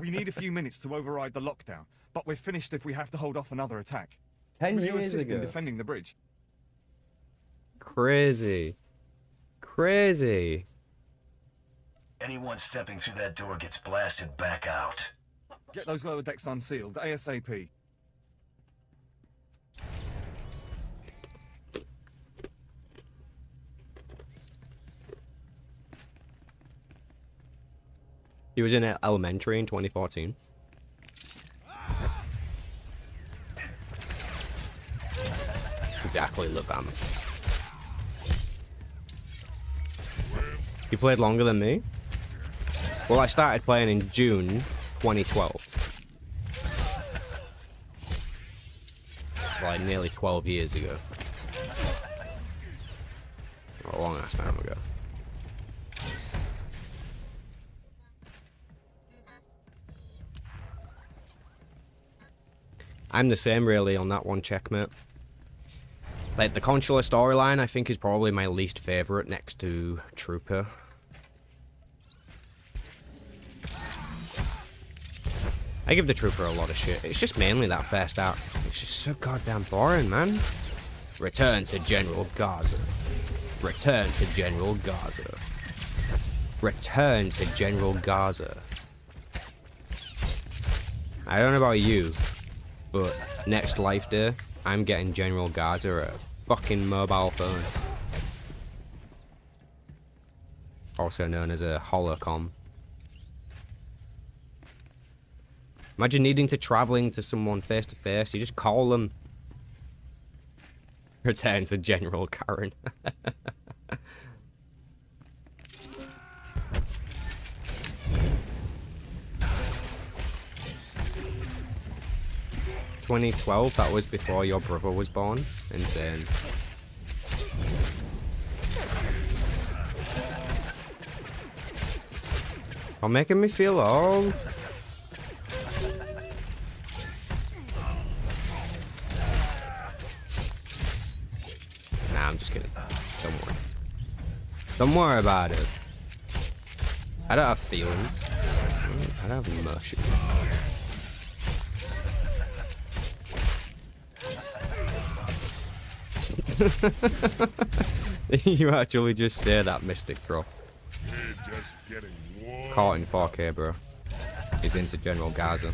We need a few minutes to override the lockdown, but we're finished if we have to hold off another attack. 10 Will you years assist in ago. defending the bridge? Crazy. Crazy. Anyone stepping through that door gets blasted back out. Get those lower decks unsealed, ASAP. He was in elementary in 2014. Exactly, look at him. You played longer than me? Well, I started playing in June 2012. Like nearly 12 years ago. A long ass time ago. I'm the same really on that one, checkmate. Like, the consular storyline, I think, is probably my least favourite next to Trooper. I give the Trooper a lot of shit. It's just mainly that first act. It's just so goddamn boring, man. Return to General Gaza. Return to General Gaza. Return to General Gaza. I don't know about you, but next life day, I'm getting General Gaza a fucking mobile phone. Also known as a holocom. Imagine needing to traveling to someone face to face. You just call them. Return to General Karen. ...2012, that was before your brother was born. Insane. Oh, making me feel old. Nah, I'm just kidding. Don't worry. Don't worry about it. I don't have feelings. I don't have emotions. You actually just say that, Mystic Drop. Caught in 4K, bro. He's into General Gaza.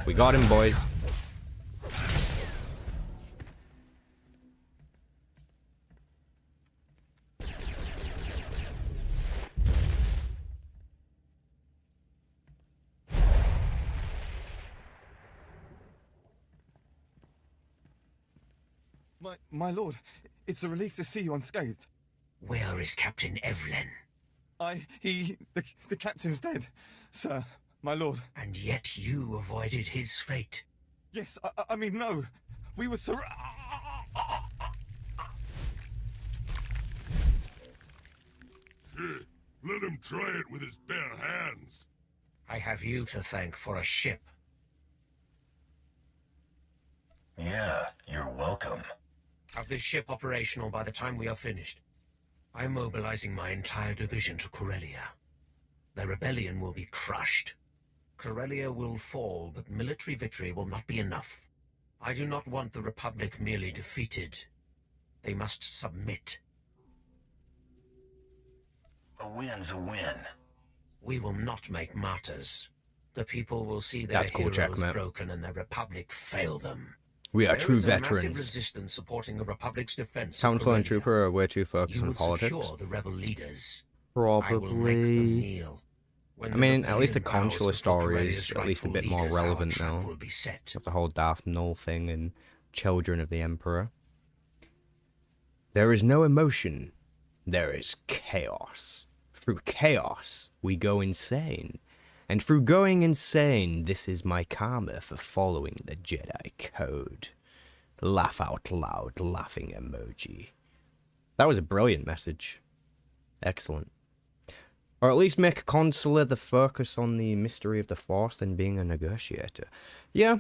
We got him, boys. My lord, it's a relief to see you unscathed. Where is Captain Evelyn? The captain's dead, sir, my lord. And yet you avoided his fate. Yes, I mean, no. We were Let him try it with his bare hands. I have you to thank for a ship. Yeah, you're welcome. Have this ship operational by the time we are finished. I'm mobilizing my entire division to Corellia. The rebellion will be crushed. Corellia will fall, but military victory will not be enough. I do not want the Republic merely defeated. They must submit. A win's a win. We will not make martyrs. The people will see their heroes broken and the Republic fail them. We are true There is a massive veterans. resistance supporting the Republic's defense. Council and Trooper are way too focused on politics. Secure the rebel leaders. Probably. I mean, at least the consular story is at least a bit more relevant now. With the whole Darth Null thing and Children of the Emperor. There is no emotion. There is chaos. Through chaos, we go insane. And through going insane, this is my karma for following the Jedi Code. Laugh out loud, laughing emoji. That was a brilliant message. Excellent. Or at least make Consular the focus on the mystery of the Force than being a negotiator. Yeah,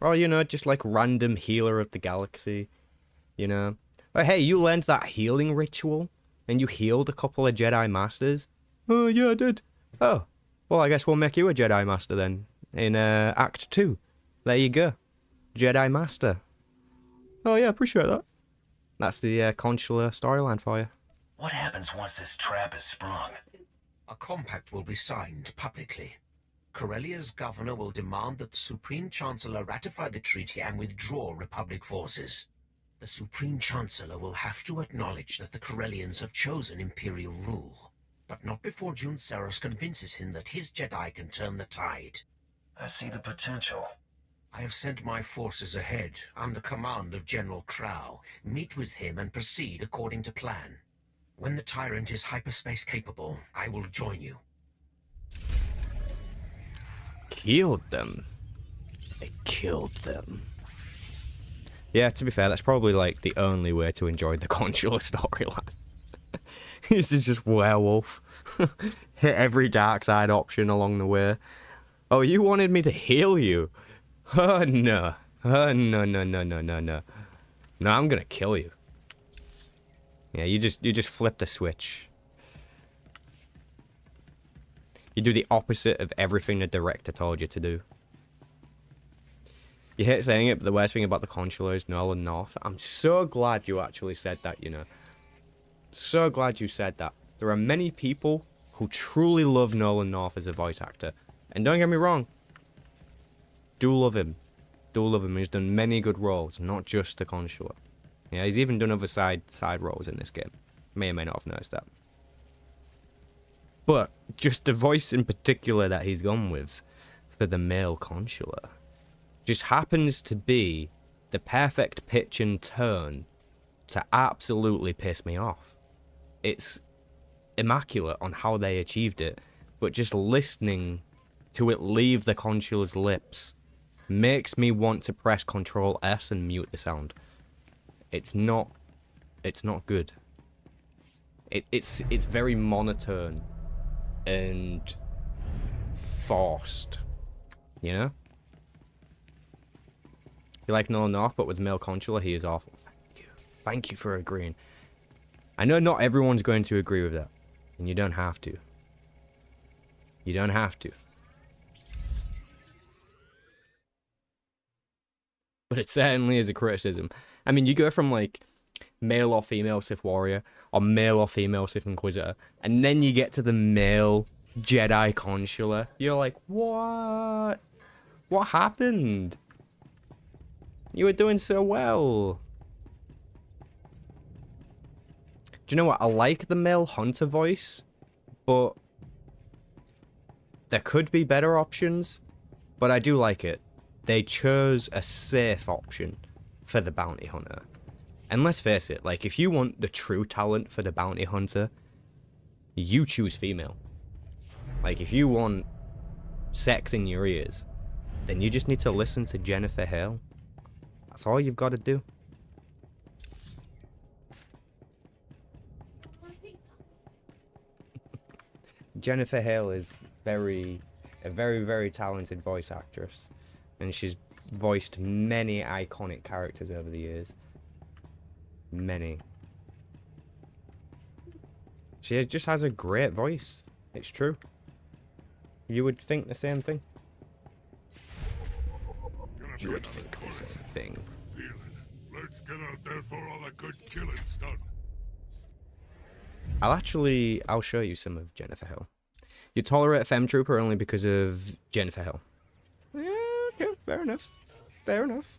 or, you know, just like random healer of the galaxy. You know. But hey, you learned that healing ritual, and you healed a couple of Jedi Masters. Oh, yeah, I did. Oh. Well, I guess we'll make you a Jedi Master then, in Act 2. There you go. Jedi Master. Oh yeah, appreciate that. That's the consular storyline for you. What happens once this trap is sprung? A compact will be signed publicly. Corellia's governor will demand that the Supreme Chancellor ratify the treaty and withdraw Republic forces. The Supreme Chancellor will have to acknowledge that the Corellians have chosen Imperial rule. But not before June Saros convinces him that his Jedi can turn the tide. I see the potential. I have sent my forces ahead, under command of General Crow. Meet with him and proceed according to plan. When the Tyrant is hyperspace capable, I will join you. Killed them. They killed them. Yeah, to be fair, that's probably like the only way to enjoy the consular storyline. This is just werewolf. Hit every dark side option along the way. Oh, you wanted me to heal you? Oh, no. No, no, no, no, no, no. No, I'm gonna kill you. Yeah, you just flip the switch. You do the opposite of everything the director told you to do. You hate saying it, but the worst thing about the consular is Nolan North. I'm so glad you actually said that, you know. So glad you said that. There are many people who truly love Nolan North as a voice actor. And don't get me wrong. Do love him. Do love him. He's done many good roles, not just the consular. Yeah, he's even done other side roles in this game. May or may not have noticed that. But just the voice in particular that he's gone with for the male consular just happens to be the perfect pitch and turn to absolutely piss me off. It's immaculate on how they achieved it, but just listening to it leave the consula's lips makes me want to press Control S and mute the sound. It's not good. It's very monotone and forced, you know? You like Nolan North, but with male consular, he is awful. Thank you. Thank you for agreeing. I know not everyone's going to agree with that, and you don't have to. You don't have to. But it certainly is a criticism. I mean, you go from, like, male or female Sith Warrior, or male or female Sith Inquisitor, and then you get to the male Jedi Consular. You're like, what? What happened? You were doing so well. Do you know what? I like the male Hunter voice, but there could be better options, but I do like it. They chose a safe option for the bounty hunter. And let's face it, like, if you want the true talent for the bounty hunter, you choose female. Like, if you want sex in your ears, then you just need to listen to Jennifer Hale. That's all you've got to do. Jennifer Hale is a very, very talented voice actress. And she's voiced many iconic characters over the years. Many. She just has a great voice. It's true. You would think the same thing. You would think the same thing. Let's get out there for all the good killing's done. I'll show you some of Jennifer Hill. You tolerate Femme Trooper only because of Jennifer Hill. Yeah, okay, fair enough. Fair enough.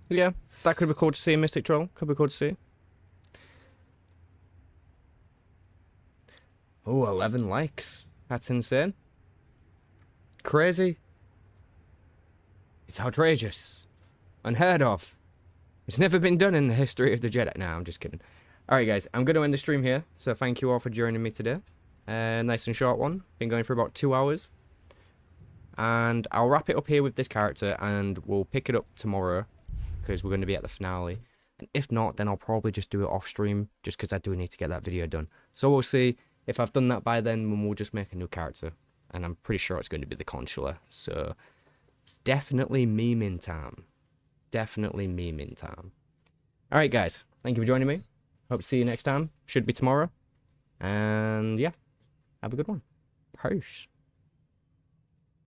Yeah, that could be cool to see, Mystic Troll. Could be cool to see. Oh, 11 likes. That's insane. Crazy. It's outrageous. Unheard of. It's never been done in the history of the Jedi. Nah, I'm just kidding. Alright, guys. I'm going to end the stream here. So thank you all for joining me today. Nice and short one. Been going for about 2 hours. And I'll wrap it up here with this character. And we'll pick it up tomorrow, because we're going to be at the finale. And if not, then I'll probably just do it off stream, just because I do need to get that video done. So we'll see. If I've done that by then we'll just make a new character. And I'm pretty sure it's going to be the consular. So definitely memeing time. Definitely memeing time. Alright, guys. Thank you for joining me. Hope to see you next time. Should be tomorrow. And yeah, have a good one. Peace.